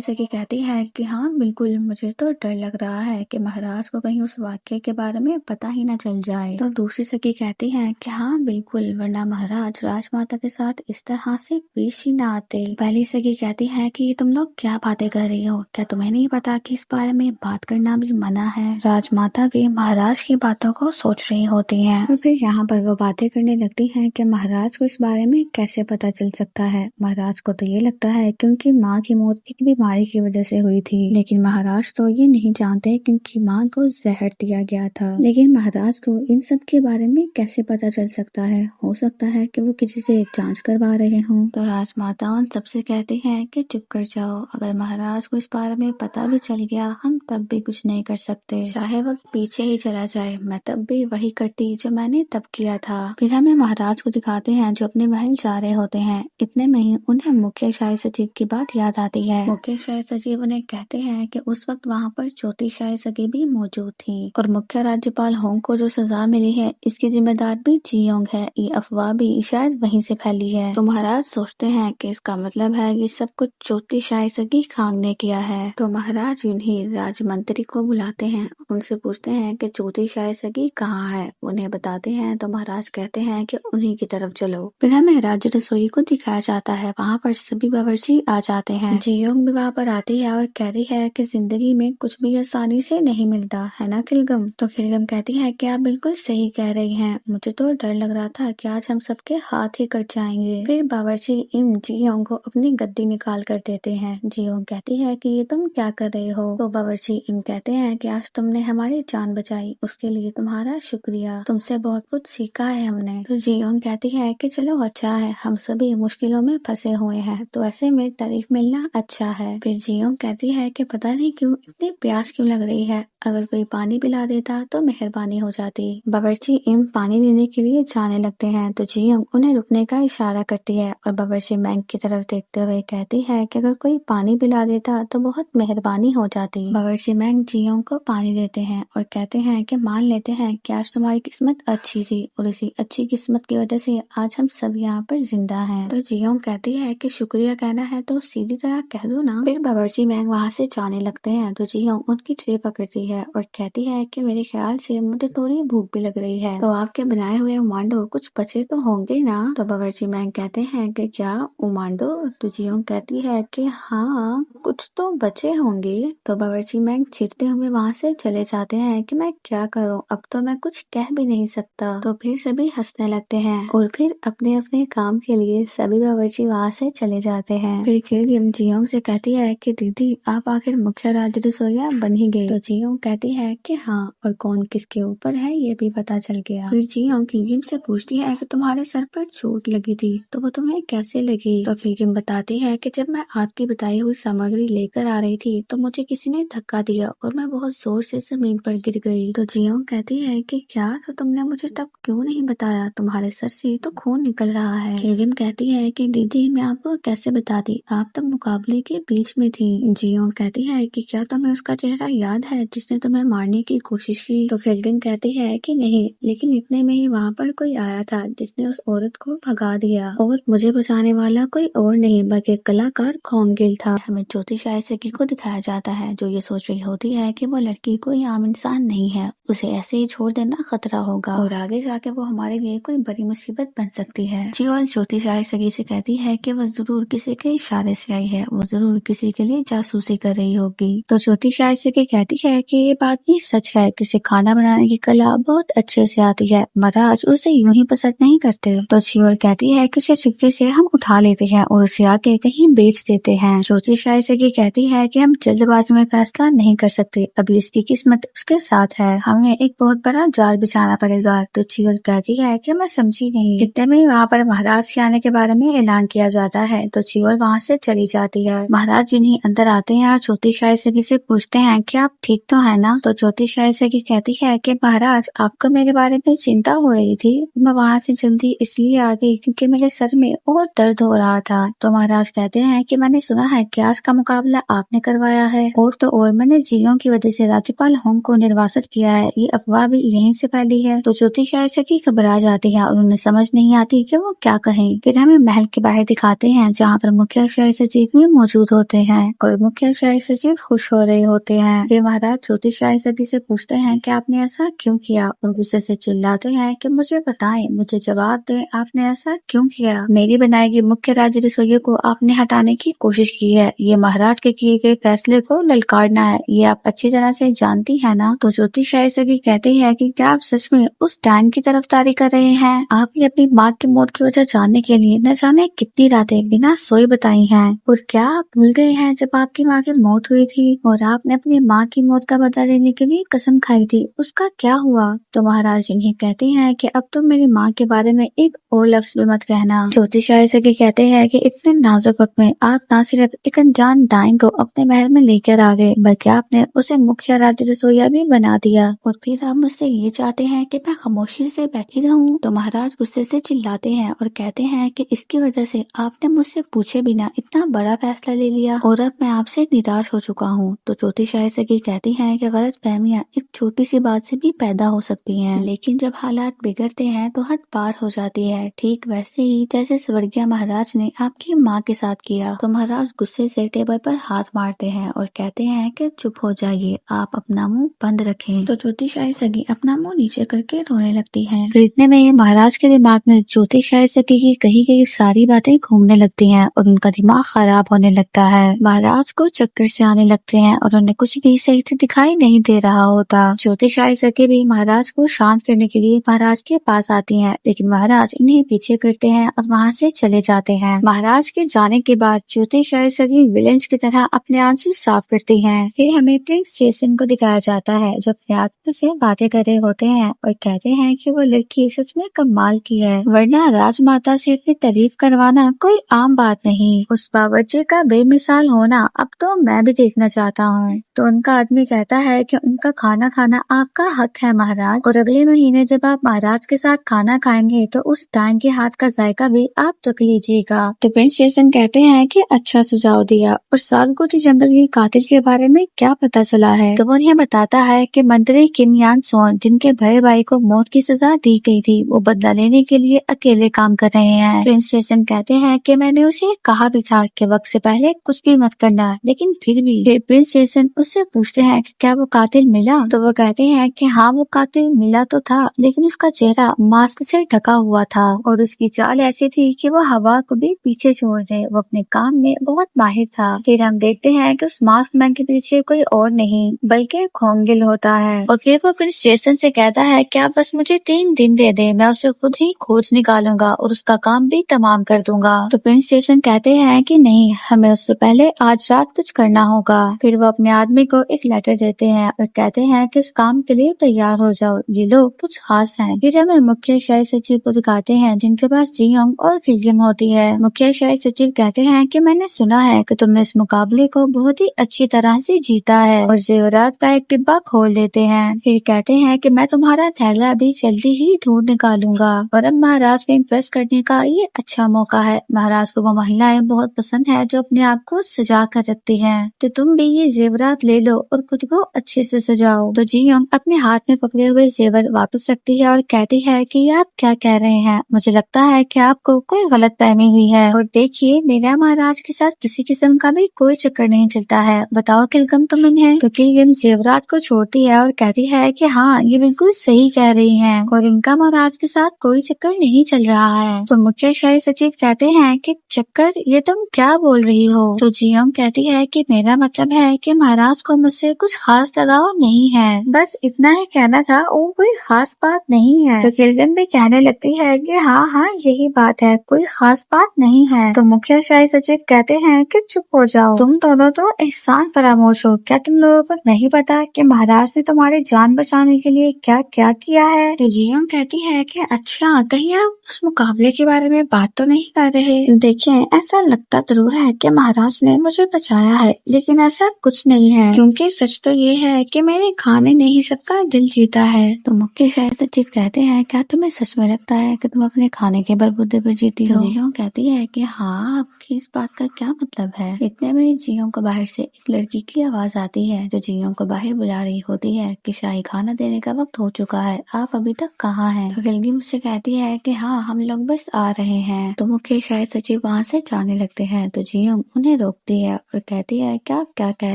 सखी कहती है कि हाँ बिल्कुल, मुझे तो डर लग रहा है कि महाराज को कहीं उस वाक्य के बारे में पता ही न चल जाए। तो दूसरी सखी कहती है कि हाँ बिल्कुल, वरना महाराज राजमाता के साथ इस तरह से पेश ही न आते। पहली सखी कहती है कि ये तुम लोग क्या बातें कर रही हो, क्या तुम्हें नहीं पता कि इस बारे में बात करना भी मना है। राजमाता भी महाराज की बातों को सोच रही होती हैं और फिर यहाँ पर वो बातें करने लगती हैं कि महाराज को इस बारे में कैसे पता चल सकता है। महाराज को तो ये लगता है कि उनकी माँ की मौत एक बीमारी की वजह से हुई थी, लेकिन महाराज तो ये नहीं जानते कि उनकी माँ को जहर दिया गया था। लेकिन महाराज को इन सब के बारे में कैसे पता चल सकता है? हो सकता है कि वो किसी से जांच करवा रहे हों। तो राजमाता उन सबसे कहती है कि चुप कर जाओ, अगर महाराज को इस बारे में पता भी चल गया हम तब भी कुछ नहीं कर सकते, चाहे वक्त पीछे ही चला जाए, मैं तब भी वही करती जो मैंने तब किया था। फिर हमें महाराज को दिखाते हैं जो अपने महल जा रहे होते हैं। इतने में ही उन्हें मुख्य शाही सचिव की बात याद आती है। मुख्य शाही सचिव उन्हें कहते हैं कि उस वक्त वहाँ पर चौथी शाही सगी भी मौजूद थी और मुख्य राज्यपाल होंग को जो सजा मिली है इसकी जिम्मेदार भी जियोंग है। ये अफवाह भी शायद वहीं से फैली है। तो महाराज सोचते हैं कि इसका मतलब है ये सब कुछ चौथी शाही सगी खांग ने किया है। तो महाराज उन्हीं राजमंत्री को बुलाते हैं, उनसे पूछते हैं कि चौथी शाही सगी कहाँ है। उन्हें बताते हैं तो महाराज कहते हैं कि उन्हीं की तरफ चलो। फिर हमें राज्य रसोई को दिखाया जाता है, वहाँ पर सभी बावर्ची आ जाते हैं। जियोंग भी वहाँ पर आती है और कहती है कि जिंदगी में कुछ भी आसानी से नहीं मिलता है ना खिलगम। तो खिलगम कहती है कि आप बिल्कुल सही कह रही हैं, मुझे तो डर लग रहा था कि आज हम सबके हाथ ही कट जाएंगे। फिर बावर्ची इन जियोंग को अपनी गद्दी निकाल कर देते हैं। जियोंग कहती है कि ये तुम क्या कर रहे हो। तो बावर्ची इन कहते हैं कि आज तुमने हमारी जान बचाई, उसके लिए तुम्हारा शुक्रिया, तुमसे बहुत कुछ सीखा है हमने। तो जियोंग कहती है कि चलो अच्छा है, हम सभी मुश्किलों में फंसे हुए हैं तो ऐसे में तारीफ मिलना अच्छा है। फिर जियोंग कहती है कि पता नहीं क्यों इतनी प्यास क्यों लग रही है, अगर कोई पानी पिला देता तो मेहरबानी हो जाती। बावर्ची इम पानी देने के लिए जाने लगते हैं तो जियोंग उन्हें रुकने का इशारा करती है और बावर्ची मैंग की तरफ देखते हुए कहती है कि अगर कोई पानी पिला देता तो बहुत मेहरबानी हो जाती। बावर्ची मैंग जियोंग को पानी देते हैं और कहते हैं कि मान लेते हैं कि आज तुम्हारी किस्मत अच्छी थी और इसी अच्छी किस्मत की वजह से आज हम सब यहाँ पर जिंदा हैं। तो जियोंग कहती है कि शुक्रिया कहना है तो सीधी तरह कह दो ना। फिर बावर्ची मैंग वहाँ से जाने लगते हैं तो जियोंग उनकी ट्रे पकड़ती है और कहती है कि मेरे ख्याल से मुझे थोड़ी भूख भी लग रही है, तो आपके बनाए हुए उमांडो कुछ बचे तो होंगे ना। तो बावर्ची मैंग कहते हैं कि क्या उमांडो। तो जियोंग कहती है कि हाँ कुछ तो बचे होंगे। तो बावर्ची मैंग चिढ़ते हुए वहाँ से चले जाते हैं कि मैं क्या करूँ, अब तो मैं कुछ कह भी नहीं सकता। तो फिर सभी हंसने लगते हैं और फिर अपने अपने काम के लिए सभी बावर्ची वहाँ से चले जाते हैं। फिर खिलगम जियोंग से कहती है कि दीदी आप आखिर मुख्य राज्य रसोइया बन ही गई। तो जियोंग कहती है कि हाँ, और कौन किसके ऊपर है ये भी पता चल गया। फिर जियोंग किलगिम से पूछती है कि तुम्हारे सर पर चोट लगी थी तो वो तुम्हें कैसे लगी। तो किलगिम बताती है कि जब मैं आपकी बताई हुई सामग्री लेकर आ रही थी तो मुझे किसी ने धक्का दिया और मैं बहुत जोर से जमीन पर गिर गई। तो जियोंग कहती है कि क्या, तो तुमने मुझे तब क्यों नहीं बताया, तुम्हारे सर से तो खून निकल रहा है। किलगिम कहती है कि दीदी मैं आपको कैसे बताती, आप तब मुकाबले के बीच में थी। जियोंग कहती है कि क्या तुम्हें उसका चेहरा याद है जिसने तुम्हें मारने की कोशिश की। तो किलगिम कहती है कि नहीं, लेकिन इतने में ही वहाँ पर कोई आया था जिसने उस औरत को भगा दिया और मुझे बचाने वाला कोई और नहीं बल्कि कलाकार खोंगिल था। हमें चौथी शायसगी को दिखाया जाता है जो ये सोच रही होती है कि वो लड़की कोई आम इंसान नहीं है, उसे ऐसे ही छोड़ देना खतरा होगा और आगे जाके वो हमारे लिए कोई बड़ी मुसीबत बन सकती है। जियोल चौथी शायसगी से कहती है कि वो जरूर किसी के इशारे से आई है, वो जरूर किसी के लिए जासूसी कर रही होगी। तो चौथी शायसगी कहती है कि ये बात भी सच है कि उसे खाना बनाने की कला बहुत अच्छे से आती है, महाराज उसे यूं ही पसंद नहीं करते। तो जियोल कहती है कि उसे चुपके से हम उठा लेते हैं और उसे आके कहीं बेच देते हैं। चौथी शायसगी कहती है कि हम जल्दबाजी में फैसला नहीं कर सकते, अभी उसकी किस्मत उसके साथ है, हमें एक बहुत बड़ा जाल बिछाना पड़ेगा। तो जियोल कहती है कि मैं समझी नहीं। कितने में वहाँ पर महाराज के आने के बारे में ऐलान किया जाता है तो जियोल वहाँ से चली जाती है। महाराज जिन्हीं अंदर आते हैं और चौथी शायसगी से पूछते हैं कि आप ठीक तो है ना। तो चौथी शायसगी कहती है कि महाराज आपको मेरे बारे में चिंता हो रही थी, मैं वहाँ से जल्दी इसलिए आ गई क्योंकि मेरे सर में और दर्द हो रहा था। तो महाराज कहते हैं कि मैंने सुना है कि आज का मुकाबला आपने करवाया है और तो और मैंने जियोंग की वजह से राज्यपाल होंग को निर्वासित किया है, ये अफवाह भी यहीं से फैली है। तो चौथी शायसगी घबरा जाती है और उन्हें समझ नहीं आती कि वो क्या कहें। फिर हमें महल के बाहर दिखाते हैं जहाँ पर मुखिया शाही सचिव भी मौजूद होते हैं और मुखिया शाही सचिव खुश हो रहे होते हैं। फिर महाराज चौथी शायसगी से पूछते हैं कि आपने ऐसा क्यों किया और गुस्से से चिल्लाते हैं कि मुझे बताएं, मुझे जवाब दें, आपने ऐसा क्यों किया। मेरी बनाई गई मुख्य राज्य रसोइये को आपने हटाने की कोशिश की है, ये महाराज के किए गए फैसले को ललकारना है, ये आप अच्छी तरह से जानती है ना। तो चौथी शायसगी कहती है कि क्या आप सच में उस डैन की तरफदारी कर रहे हैं, आपने अपनी माँ की मौत की वजह जानने के लिए न जाने कितनी रातें बिना सोए बताई हैं, और क्या आप भूल गए हैं जब आपकी माँ की मौत हुई थी और आपने अपनी माँ की मौत का बदला लेने के लिए कसम खाई थी, उसका क्या हुआ। तो महाराज इन्हें कहते हैं कि अब तुम मेरी माँ के बारे में एक और लफ्ज भी मत कहना। चौथी शायसगी कहते हैं कि इतने नाजुक वक्त में आप न सिर्फ एक अनजान डाइन को अपने महल में लेकर आ गए बल्कि आपने उसे मुख्य राज्य रसोइया भी बना दिया और फिर आप मुझसे ये चाहते हैं कि मैं खामोशी से बैठी रहूं। तो महाराज गुस्से से चिल्लाते हैं और कहते हैं कि इसकी वजह से आपने मुझसे पूछे बिना इतना बड़ा फैसला ले लिया और अब मैं आपसे निराश हो चुका हूँ। तो चौथी शायसगी कहती है कि गलत फहमियाँ एक छोटी सी बात से भी पैदा हो सकती हैं, लेकिन जब हालात बिगड़ते हैं तो हद पार हो जाती है, ठीक वैसे ही जैसे स्वर्गीय महाराज ने आपकी माँ के साथ किया। तो महाराज गुस्से से टेबल पर हाथ मारते हैं और कहते हैं कि चुप हो जाइए, आप अपना मुंह बंद रखें। तो चौथी शायसगी अपना मुंह नीचे करके रोने लगती है। फिर इतने में महाराज के दिमाग में चौथी शायसगी की कही गई सारी बातें घूमने लगती हैं और उनका दिमाग खराब होने लगता है। महाराज को चक्कर से आने लगते हैं और उन्हें कुछ भी सही से दिखाई नहीं दे रहा होता। चौथी शायसगी भी महाराज को शांत करने के लिए महाराज के पास आती हैं, लेकिन महाराज इन्हें पीछे करते हैं और वहाँ से चले जाते हैं। महाराज के जाने के बाद चौथी शायसगी विलेंस की तरह अपने आंसू साफ करती हैं। फिर हमें प्रिंस जेसन को दिखाया जाता है जो अपने आत्मा से बातें कर रहे होते हैं और कहते हैं कि वो लड़की सच में कमाल की है, वरना राजमाता से अपनी तारीफ करवाना कोई आम बात नहीं, उस बावर्ची का बेमिसाल होना अब तो मैं भी देखना चाहता हूँ। तो उनका आदमी कहता है कि उनका खाना खाना आपका हक है महाराज, और अगले महीने जब आप महाराज के साथ खाना खाएंगे तो उस डाइन के हाथ का जायका भी आप चख लीजिएगा। तो प्रिंस जेसन कहते हैं कि अच्छा सुझाव दिया, और सालकोटी जंगल के कातिल के बारे में क्या पता चला है। तो वो उन्हें बताता है कि मंत्री किम यान सोन जिनके बड़े भाई को मौत की सजा दी गई थी वो बदला लेने के लिए अकेले काम कर रहे हैं। प्रिंस जेसन कहते हैं कि मैंने उसे कहा भी था कि वक्त से पहले कुछ भी मत करना, लेकिन फिर भी। फिर प्रिंस जेसन उससे पूछते हैं कि क्या वो कातिल मिला। तो वो कहते हैं कि हाँ वो कातिल मिला तो था, लेकिन उसका चेहरा मास्क से ढका हुआ था और उसकी चाल ऐसी थी कि वो हवा को भी पीछे छोड़ दे, वो अपने काम में बहुत माहिर था। फिर हम देखते हैं कि उस मास्क मैन के पीछे कोई और नहीं बल्कि खोंगिल होता है, और फिर वो प्रिंस जेसन से कहता है कि आप बस मुझे 3 दिन दे दे, मैं उसे खुद ही खोज निकालूंगा और उसका काम भी तमाम कर दूंगा। तो प्रिंस जेसन कहते हैं कि नहीं, हमें उससे पहले आज रात कुछ करना होगा। फिर वो अपने आदमी को एक लेटर दे देते हैं और कहते हैं कि इस काम के लिए तैयार हो जाओ, ये लोग कुछ खास हैं। फिर हमें मुख्य शाही सचिव को दिखाते हैं जिनके पास जियोंग और किलगिम होती है। मुख्य शाही सचिव कहते हैं कि मैंने सुना है कि तुमने इस मुकाबले को बहुत ही अच्छी तरह से जीता है, और जेवरात का एक डिब्बा खोल देते हैं। फिर कहते हैं कि मैं तुम्हारा थैला अभी जल्दी ही ढूंढ निकालूंगा, और अब महाराज को इम्प्रेस करने का ये अच्छा मौका है। महाराज को वो महिलाएं बहुत पसंद है जो अपने आप को सजा कर रखती हैं, तो तुम भी ये जेवरात ले लो और खुद को अच्छे से सजाओ। तो जियोंग अपने हाथ में पकड़े हुए जेवर वापस रखती है और कहती है कि आप क्या कह रहे हैं, मुझे लगता है कि आपको कोई गलत फहमी हुई है, और देखिए मेरा महाराज के साथ किसी किस्म का भी कोई चक्कर नहीं चलता है। बताओ किलगिम तुम इन्हें। तो किलगिम जेवरात को छोड़ती है और कहती है कि हाँ, ये बिल्कुल सही कह रही हैं, और इनका महाराज के साथ कोई चक्कर नहीं चल रहा है। तो मुख्य शाही सचिव कहते हैं कि चक्कर, ये तुम क्या बोल रही हो। तो जियोंग कहती है कि मेरा मतलब है कि महाराज को मुझसे कुछ खास लगाव नहीं है, बस इतना ही कहना था, और कोई खास बात नहीं है। तो किलगिम भी कहने लगती है कि हाँ हाँ यही बात है, कोई खास बात नहीं है। तो मुख्य शाही सचिव कहते हैं कि चुप हो जाओ, तुम दोनों तो एहसान फरामोश हो। क्या तुम लोगों को नहीं पता कि महाराज ने तुम्हारी जान बचाने के लिए क्या क्या किया है। तो जियोंग कहती है कि अच्छा, कहीं आप उस मुकाबले के बारे में बात तो नहीं कर रहे। देखिए ऐसा लगता जरूर है कि महाराज ने मुझे बचाया है, लेकिन ऐसा कुछ नहीं है, क्योंकि सच तो ये है कि मेरे खाने ने ही सबका दिल जीता है। तो मुख्य शाही सचिव कहते हैं क्या तुम्हें सच में लगता है कि तुम अपने खाने के बलबूते पर जीती हो। जियोंग कहती है कि हाँ, आपकी इस बात का क्या मतलब है। इतने में जियोंग को बाहर से एक लड़की की आवाज आती है जो जियोंग को बाहर बुला रही होती है कि शाही खाना देने का वक्त हो चुका है, आप अभी तक कहाँ हैं। तो किलगिम मुझसे कहती है कि हाँ, हम लोग बस आ रहे हैं। तो मुख्य शाही सचिव वहाँ से जाने लगते हैं, तो जियोंग उन्हें रोकती है और कहती है कि आप क्या कह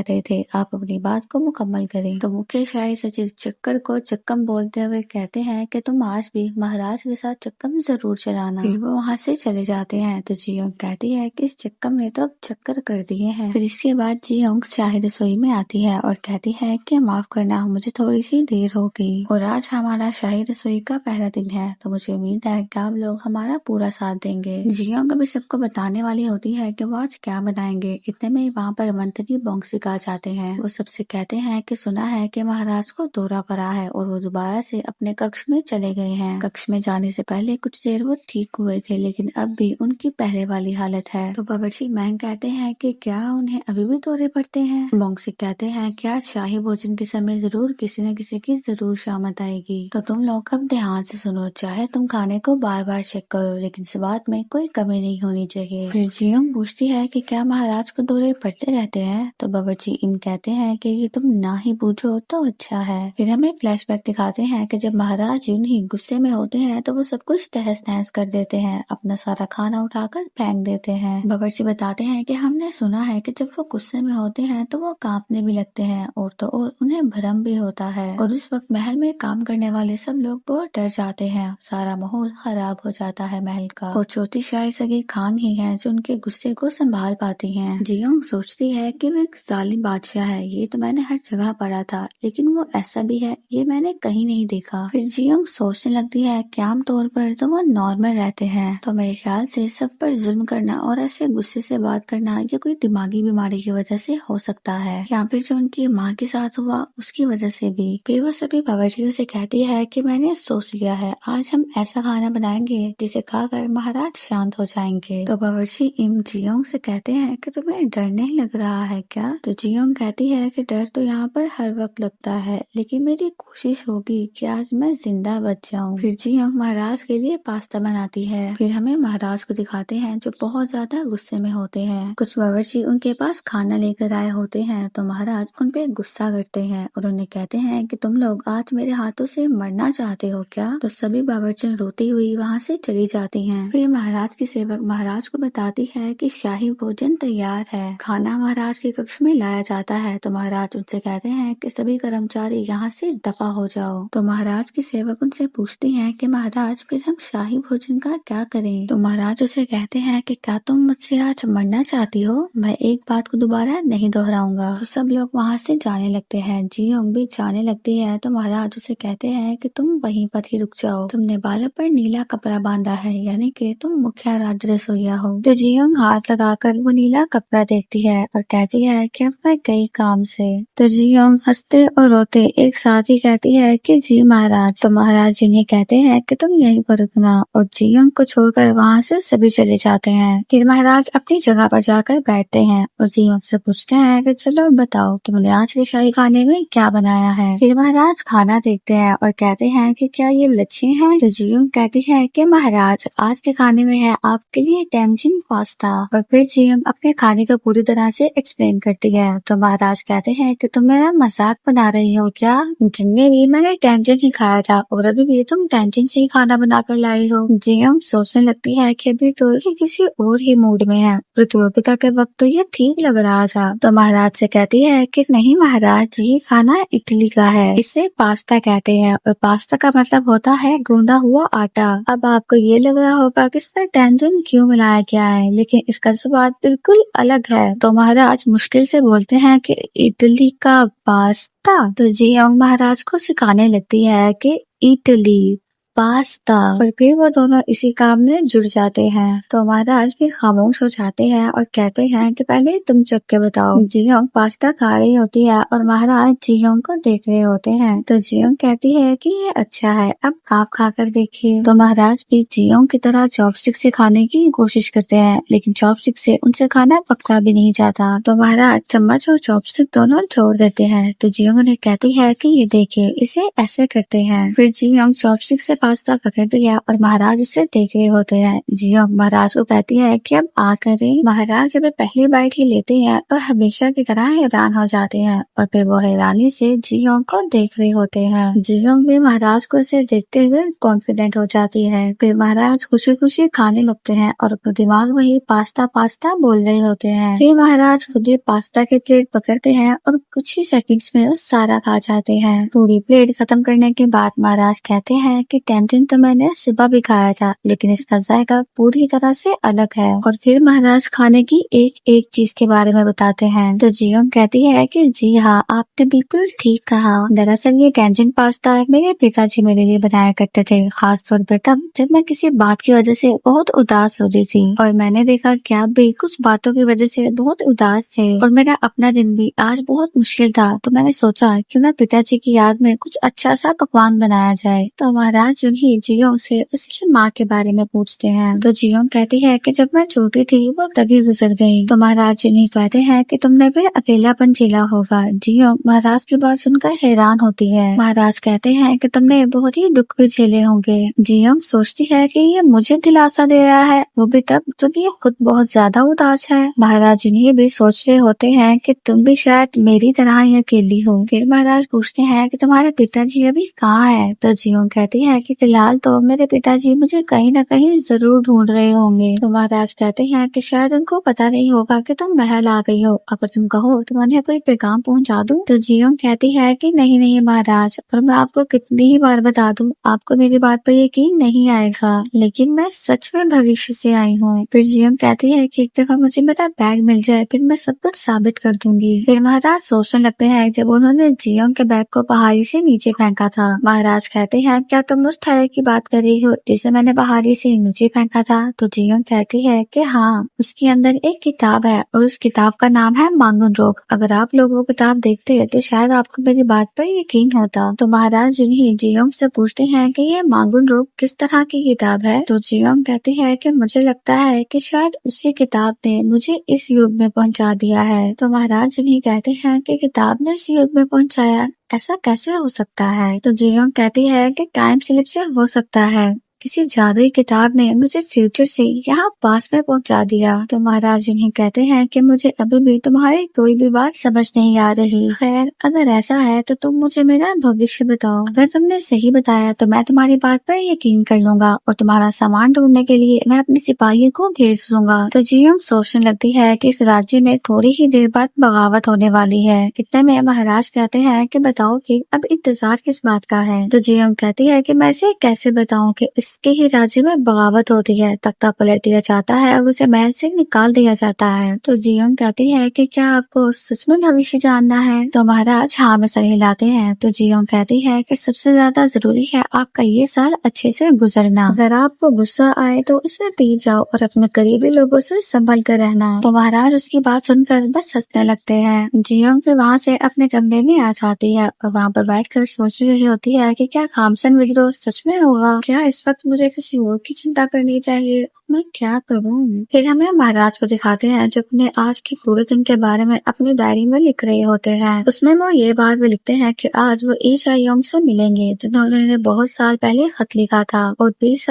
रहे थे, आप अपनी बात को मुकम्मल करें। तो मुख्य शाही सचिव चक्कर को चक्कम बोलते हुए कहते हैं कि तुम आज भी महाराज के साथ चक्कम जरूर चलाना। फिर वो वहाँ से चले जाते हैं। तो जियोंग कहती है कि इस चक्कम ने तो अब चक्कर कर दिए हैं। फिर इसके बाद जियोंग शाही रसोई में आती है और कहती है कि माफ करना, मुझे थोड़ी सी देर हो गई, और आज हमारा शाही रसोई का पहला दिन है, तो मुझे उम्मीद है कि आप लोग हमारा पूरा साथ देंगे। जियोंग अभी सबको बताने वाली होती है कि वो आज क्या बनाएंगे। इतने में वहाँ पर मंत्री बोंगसिक आ जाते हैं। वो सबसे कहते हैं कि सुना है कि महाराज को दौरा पड़ा है और वो दोबारा से अपने कक्ष में चले गए हैं। कक्ष में जाने से पहले कुछ देर वो ठीक हुए थे, लेकिन अब भी उनकी पहले वाली हालत है। तो बावर्ची मैंग कहते हैं कि क्या उन्हें अभी भी दौरे पड़ते हैं। बोंगसिक कहते हैं कि आज शाही भोजन के समय जरूर किसी न किसी की जरूर शामत आएगी। तो तुम लोग अब ध्यान से सुनो, चाहे तुम खाने को बार बार चेक करो, लेकिन स्वाद में कोई कमी नहीं होनी चाहिए। फिर जियोंग पूछती है कि क्या महाराज को दौरे पड़ते रहते हैं। तो बावर्ची इन कहते हैं कि ये तुम ना ही पूछो तो अच्छा है। फिर हमें फ्लैशबैक दिखाते हैं कि जब महाराज यूं ही गुस्से में होते हैं तो वो सब कुछ तहस नहस कर देते हैं, अपना सारा खाना उठाकर फेंक देते हैं। बावर्ची बताते हैं कि हमने सुना है कि जब वो गुस्से में होते हैं तो वो कांपने भी लगते हैं, और तो और उन्हें भ्रम भी होता है, और उस वक्त महल में काम करने वाले सब लोग बहुत डर जाते हैं। सारा माहौल खराब हो जाता है महल का, और छोटी शाही सगी खान ही है जो उनके गुस्से को संभाल पाती हैं। जियोंग सोचती है कि वो एक जालिम बादशाह है, ये तो मैंने हर जगह पढ़ा था, लेकिन वो ऐसा भी है ये मैंने कहीं नहीं देखा। फिर जियोंग सोचने लगती है कि आम तौर पर तो वो नॉर्मल रहते हैं, तो मेरे ख्याल से सब पर जुल्म करना और ऐसे गुस्से से बात करना ये कोई दिमागी बीमारी की वजह से हो सकता है, या फिर जो उनकी माँ के साथ हुआ उसकी वजह से भी। फिर वो सभी बावर्चियों से कहती है कि मैंने सोच लिया है, आज हम ऐसा खाना बनाएंगे जिसे खाकर महाराज शांत हो जाएंगे। तो बावर्ची इम जियोंग से कहते हैं कि तुम्हें डर नहीं लग रहा है क्या। तो जियोंग कहती है कि डर तो यहाँ पर हर वक्त लगता है, लेकिन मेरी कोशिश होगी कि आज मैं जिंदा बच जाऊँ। फिर जियोंग महाराज के लिए पास्ता बनाती है। फिर हमें महाराज को दिखाते हैं जो बहुत ज्यादा गुस्से में होते हैं। कुछ बावर्ची उनके पास खाना लेकर आए होते हैं, तो महाराज उन पे गुस्सा करते हैं और उन्हें कहते हैं कि तुम लोग आज मेरे हाथों से मरना चाहते हो क्या। तो सभी बावर्ची रोती हुई वहाँ से चली जाती हैं। फिर महाराज की सेवक महाराज को बताती है कि शाही भोजन तैयार है। खाना महाराज के कक्ष में लाया जाता है। तो महाराज उनसे कहते हैं कि सभी कर्मचारी यहाँ से दफा हो जाओ। तो महाराज की सेवक उनसे पूछती हैं कि महाराज फिर हम शाही भोजन का क्या करें। तो महाराज उसे कहते हैं कि क्या तुम मुझसे आज मरना चाहती हो। मैं एक बात को दोबारा नहीं दोहराऊंगा। तो सब लोग वहाँ से जाने लगते हैं। जियोंग भी जाने लगती है। तो महाराज उसे कहते हैं कि तुम वहीं पर ही रुक जाओ, तुमने बालों पर नीला कपड़ा बांधा है, यानी कि तुम मुख्य राज रसोइया हो। तो जियोंग हाथ लगाकर वो नीला कपड़ा देखती है और कहती है कि अब मैं गई काम से। तो तो जियोंग हंसते और रोते एक साथ ही कहती है कि जी महाराज। तो महाराज जिन्हें कहते हैं कि तुम यहीं पर रुकना, और जियोंग को छोड़कर वहाँ से सभी चले जाते हैं। फिर महाराज अपनी जगह पर जाकर बैठते हैं और जियोंग से पूछते हैं कि चलो बताओ तुमने आज के शाही खाने में क्या बनाया है। फिर महाराज खाना देखते हैं और कहते हैं कि क्या ये लच्छे हैं। तो जियोंग कहती है कि महाराज आज के खाने में है आपके लिए टेंजिन पास्ता। और फिर जियोंग अपने खाने को पूरी तरह से एक्सप्लेन करती है। तो महाराज कहते हैं कि तुम मेरा मजाक बना रही हो क्या? दिन में भी मैंने टेंजिन ही खाया था और अभी भी तुम टेंजिन से ही खाना बनाकर लाई हो। जियोंग सोचने लगती है कि अभी तो ये किसी और ही मूड में है, प्रतियोगिता के वक्त तो ये ठीक लग रहा था। तो महाराज से कहती है कि नहीं महाराज, ये खाना इटली का है, इसे पास्ता कहते हैं और पास्ता का मतलब होता है गूंदा हुआ आटा। अब आपको ये लग रहा होगा कि इसमें टेंजिन क्यों मिलाया गया है, लेकिन इसका स्वाद बिल्कुल अलग है। तो महाराज मुश्किल से बोलते हैं कि इटली का पास्ता। तो जियोंग महाराज को सिखाने लगती है कि इटली पास्ता, और फिर वो दोनों इसी काम में जुड़ जाते हैं। तो महाराज फिर खामोश हो जाते हैं और कहते हैं कि पहले तुम चख के बताओ। जियोंग पास्ता खा रही होती है और महाराज जियोंग को देख रहे होते हैं। तो जियोंग कहती है कि ये अच्छा है, अब आप खाकर देखिए। तो महाराज भी जियोंग की तरह चॉपस्टिक से खाने की कोशिश करते हैं, लेकिन चॉपस्टिक से उनसे खाना पकड़ा भी नहीं जाता। तो महाराज चम्मच और चॉपस्टिक दोनों छोड़ देते हैं। तो जियोंग उन्हें कहती है कि ये देखिए, इसे ऐसे करते हैं। फिर जियोंग चॉपस्टिक से पास्ता पकड़ दिया और महाराज उसे देख रहे होते हैं। जियोंग महाराज को कहती है कि अब आ करें। महाराज जब पहली बाइट ही लेते हैं और हमेशा की तरह हैरान हो जाते हैं और फिर वो हैरानी से जियोंग को देख रहे होते हैं। जियोंग भी महाराज को इसे देखते हुए कॉन्फिडेंट हो जाती है। फिर महाराज खुशी खुशी खाने लगते हैं और अपने दिमाग में ही पास्ता पास्ता बोल रहे होते हैं। फिर महाराज खुद ही पास्ता के प्लेट पकड़ते हैं और कुछ ही सेकंड्स में वो सारा खा जाते हैं। पूरी प्लेट खत्म करने के बाद महाराज कहते हैं कि टेंजिन तो मैंने सुबह भी खाया था, लेकिन इसका जायका पूरी तरह से अलग है। और फिर महाराज खाने की एक एक चीज के बारे में बताते हैं। तो जियोंग कहती है कि जी हाँ, आपने बिल्कुल ठीक कहा। दरअसल ये टेंजिन पास्ता मेरे पिताजी मेरे लिए बनाया करते थे, खास तौर पर तब जब मैं किसी बात की वजह से बहुत उदास हो रही थी। और मैंने देखा कि आप भी कुछ बातों की वजह से बहुत उदास थे और मेरा अपना दिन भी आज बहुत मुश्किल था। तो मैंने सोचा क्यों ना पिताजी की याद में कुछ अच्छा सा पकवान बनाया जाए। तो महाराज उन्हीं जियोंग से उसकी माँ के बारे में पूछते हैं। तो जियोंग कहती है कि जब मैं छोटी थी वो तभी गुजर गई। तो महाराज उन्हीं कहते हैं कि तुमने भी अकेलापन झेला होगा। जियोंग महाराज की बात सुनकर हैरान होती है। महाराज कहते हैं कि तुमने बहुत ही दुख भी झेले होंगे। जियोंग सोचती है कि ये मुझे दिलासा दे रहा है, वो भी तब जब ये खुद बहुत ज्यादा उदास है। महाराज उन्हीं भी सोच रहे होते हैं कि तुम भी शायद मेरी तरह ही अकेली हो। फिर महाराज पूछते हैं कि तुम्हारे पिताजी अभी कहाँ है। तो जियोंग कहती है कि फिलहाल तो मेरे पिताजी मुझे कहीं न कहीं जरूर ढूंढ रहे होंगे। तो महाराज कहते हैं कि शायद उनको पता नहीं होगा कि तुम महल आ गई हो, अगर तुम कहो तो उन्हें कोई पैगाम पहुंचा दूं। तो जियोंग कहती है कि नहीं नहीं महाराज, और मैं आपको कितनी ही बार बता दूं, आपको मेरी बात पर यकीन नहीं आएगा, लेकिन मैं सच में भविष्य से आई हूँ। फिर जियोंग कहती है कि एक दफा मुझे मेरा बैग मिल जाए, फिर मैं सब कुछ साबित कर दूंगी। फिर महाराज सोचने लगते हैं जब उन्होंने जियोंग के बैग को पहाड़ी से नीचे फेंका था। महाराज कहते हैं क्या तुम उस थैले की बात कर रही हो जिसे मैंने पहाड़ी से नीचे फेंका था। तो जियोंग कहती है कि हाँ, उसके अंदर एक किताब है और उस किताब का नाम है मांगुन रोग। अगर आप लोग वो किताब देखते तो शायद आपको मेरी बात पर यकीन होता। तो महाराज उन्हीं जियोंग से पूछते हैं कि ये मांगुन रोग किस तरह की किताब है। तो जियोंग कहती है कि मुझे लगता है कि शायद उसी किताब ने मुझे इस युग में पहुंचा दिया है। तो महाराज उन्हीं कहते हैं कि किताब ने इस युग में पहुंचाया, ऐसा कैसे हो सकता है। तो जियोंग कहती है कि टाइम स्लिप से हो सकता है, किसी जादुई किताब ने मुझे फ्यूचर से यहाँ पास में पहुँचा दिया। तो महाराज उन्हें कहते हैं कि मुझे अभी भी तुम्हारी कोई भी बात समझ नहीं आ रही। खैर अगर ऐसा है तो तुम मुझे मेरा भविष्य बताओ, अगर तुमने सही बताया तो मैं तुम्हारी बात पर यकीन कर लूंगा और तुम्हारा सामान ढूंढने के लिए मैं अपने सिपाहियों को भेज दूंगा। तो जियोंग सोचने लगती है कि इस राज्य में थोड़ी ही देर बाद बगावत होने वाली है। इतने में महाराज कहते हैं कि बताओ फिर अब इंतजार किस बात का है। तो जियोंग कहती है कि मैं इसे कैसे बताऊं कि इस उसके ही राज्य में बगावत होती है, तख्ता पलट दिया जाता है और उसे महल से निकाल दिया जाता है। तो जियोंग कहती है कि क्या आपको सच में भविष्य जानना है? तो महाराज हाँ में सर हिलाते हैं। तो जियोंग कहती है कि सबसे ज्यादा जरूरी है आपका ये साल अच्छे से गुजरना। अगर आपको गुस्सा आए तो उसे पी जाओ और अपने करीबी लोगों से संभल कर रहना। तो महाराज उसकी बात सुनकर बस हंसने लगते हैं। जियोंग फिर वहाँ से अपने कमरे में आ जाती है और वहाँ पर बैठकर सोच रही होती है कि क्या खामसन विद्रोह सच में होगा? क्या इस वक्त मुझे किसी और की चिंता करनी चाहिए? मैं क्या करूं? फिर हमें महाराज को दिखाते हैं जो अपने आज के पूरे दिन के बारे में अपनी डायरी में लिख रहे होते हैं। उसमें वो ये बात भी लिखते हैं कि आज वो ई चायोंग से मिलेंगे जिन्होंने बहुत साल पहले खत लिखा था और 20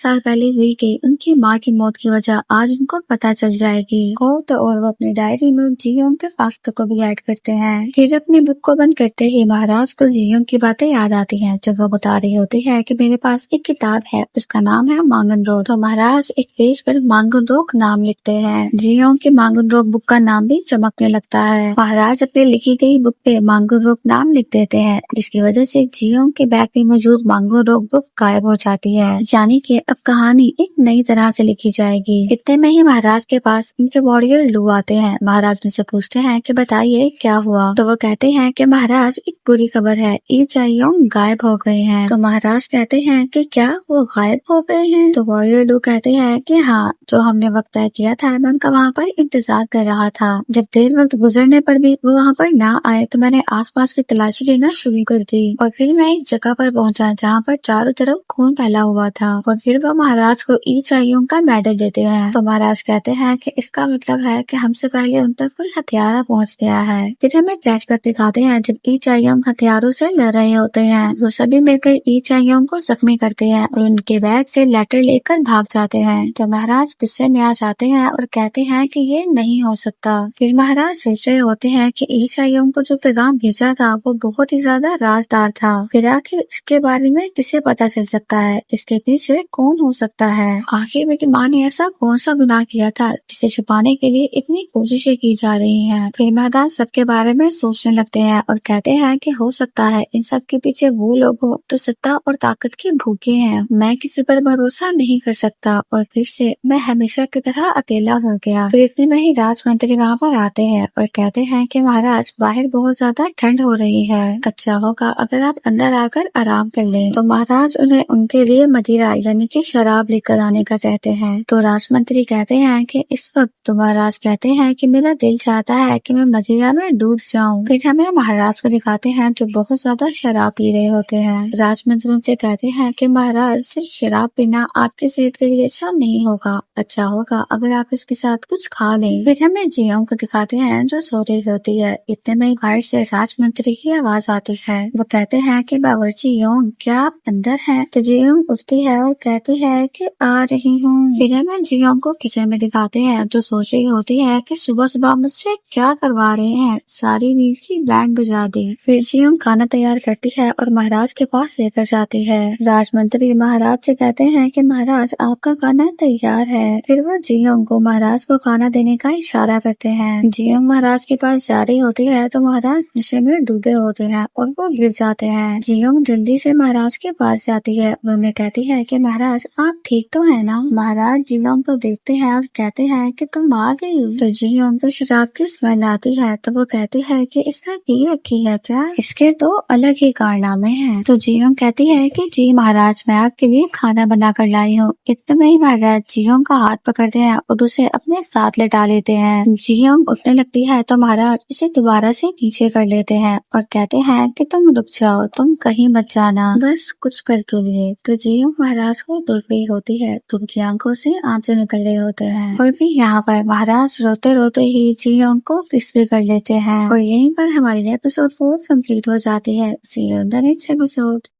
साल पहले हुई कि उनकी माँ की मौत की वजह आज उनको पता चल जाएगी। तो और वो अपनी डायरी में जियोंग के फास्त को भी ऐड करते हैं। फिर अपनी बुक को बंद करते ही महाराज को जियोंग की बातें याद आती हैं जब वो बता रही होती है कि मेरे पास एक किताब है, उसका नाम है मांगन रोग। तो महाराज एक पेज पर मांगन रोग नाम लिखते हैं। जियोंग के मांगन रोग बुक का नाम भी चमकने लगता है। महाराज अपनी लिखी गई बुक पे मांगन रोग नाम लिख देते हैं, जिसकी वजह से जियोंग के बैग में मौजूद मांगन रोग बुक गायब हो जाती है। यानी कि अब कहानी एक नई तरह से लिखी जाएगी। इतने में ही महाराज के पास उनके वॉरियर लू आते हैं। महाराज उनसे पूछते हैं कि बताइए क्या हुआ? तो वो कहते हैं कि महाराज एक बुरी खबर है, ई चायोंग गायब हो गए हैं। तो महाराज कहते हैं कि क्या वो गायब हो गए हैं? तो वॉरियर लू कहते हैं कि हाँ, जो हमने वक्त तय किया था मैं उनका वहाँ पर इंतजार कर रहा था। जब देर वक्त गुजरने पर भी वो वहाँ पर ना आए तो मैंने आसपास की तलाशी लेना शुरू कर दी और फिर मैं एक जगह पर पहुंचा जहाँ पर चारों तरफ खून फैला हुआ था और फिर वो महाराज को ई चायोंग का मेडल देते हैं। तो महाराज कहते हैं कि इसका मतलब है कि हमसे पहले उन तक कोई हथियारा पहुंच गया है। फिर हमें फ्लैशबैक दिखाते हैं जब ई चायोंग हथियारों से लड़ रहे होते हैं। वो सभी मिलकर ई चायोंग को जख्मी करते हैं और उनके बैग से लेटर लेकर भाग जाते हैं। तो महाराज गुस्से में आ जाते हैं और कहते हैं कि ये नहीं हो सकता। फिर महाराज सोच रहे होते हैं कि ई चायोंग को जो पैगाम भेजा था वो बहुत ही ज्यादा राजदार था। फिर आखिर इसके बारे में किसे पता चल सकता है? इसके पीछे कौन हो सकता है? आखिर मेरी माँ ने ऐसा कौन सा गुनाह किया था जिसे छुपाने के लिए इतनी कोशिशें की जा रही हैं? फिर महाराज सबके बारे में सोचने लगते हैं और कहते हैं कि हो सकता है इन सब के पीछे वो लोग हो तो सत्ता और ताकत के भूखे हैं। मैं किसी पर भरोसा नहीं कर सकता और फिर से मैं हमेशा की तरह अकेला हो गया। फिर इतने में ही राजमंत्री वहाँ पर आते हैं और कहते हैं कि महाराज बाहर बहुत ज्यादा ठंड हो रही है, अच्छा होगा अगर आप अंदर आकर आराम कर लें। तो महाराज उन्हें उनके लिए मदिरा यानी कि शराब लेकर आने का कहते हैं। तो राजमंत्री कहते हैं कि इस वक्त तो महाराज कहते हैं कि मेरा दिल चाहता है कि मैं मदिरा में डूब जाऊं। फिर हमें महाराज को दिखाते हैं जो बहुत ज्यादा शराब पी रहे होते हैं। राजमंत्री उनसे कहते हैं कि महाराज सिर्फ शराब पीना आपकी सेहत के लिए अच्छा नहीं होगा, अच्छा होगा अगर आप इसके साथ कुछ खा लें। फिर हमें जियोंग को दिखाते हैं जो सो रही होती है। इतने में बाहर से राजमंत्री की आवाज आती है। वो कहते हैं कि बावर्ची योंग क्या आप अंदर हैं? तो जियोंग उठती है और कहती है कि आ रही हूँ। फिर हमें जियोंग को किचन में दिखाते हैं जो सोच रही होती है कि सुबह सुबह मुझसे क्या करवा रहे हैं, सारी नींद की बैंड बजा दी। फिर जियोंग खाना तैयार करती है और महाराज के पास लेकर जाती है। राजमंत्री महाराज से कहते हैं कि महाराज आपका खाना तैयार है। फिर वो जियोंग को महाराज को खाना देने का इशारा करते हैं। जियोंग महाराज के पास जा रही होती है तो महाराज नशे में डूबे होते हैं और वो गिर जाते हैं। जियोंग जल्दी से महाराज के पास जाती है और उन्हें कहती है कि महाराज आप ठीक तो है ना? महाराज जियोंग को देखते हैं और कहते हैं कि तुम आ गई। तो जियोंग को शराब की स्मेल आती है तो वो कहती है कि इसने पी रखी है क्या? इसके तो अलग ही कारनामे हैं। तो जियोंग कहती है कि जी महाराज मैं आपके लिए खाना बना कर लाई हूँ। इतने में ही महाराज जियोंग का हाथ पकड़ते हैं और उसे अपने साथ लेटा लेते हैं। जियोंग उठने लगती है तो महाराज उसे दोबारा से नीचे कर लेते हैं और कहते हैं कि तुम रुक जाओ, तुम कहीं मत जाना, बस कुछ पल के लिए। तो जियोंग महाराज को देख रही होती है तो उनकी आंखों से आंसू निकल रहे होते हैं और भी यहाँ पर महाराज रोते रोते ही जियोंग को किस भी कर लेते हैं और यहीं पर हमारी एपिसोड 4 कंप्लीट हो जाती है। See you in the next episode.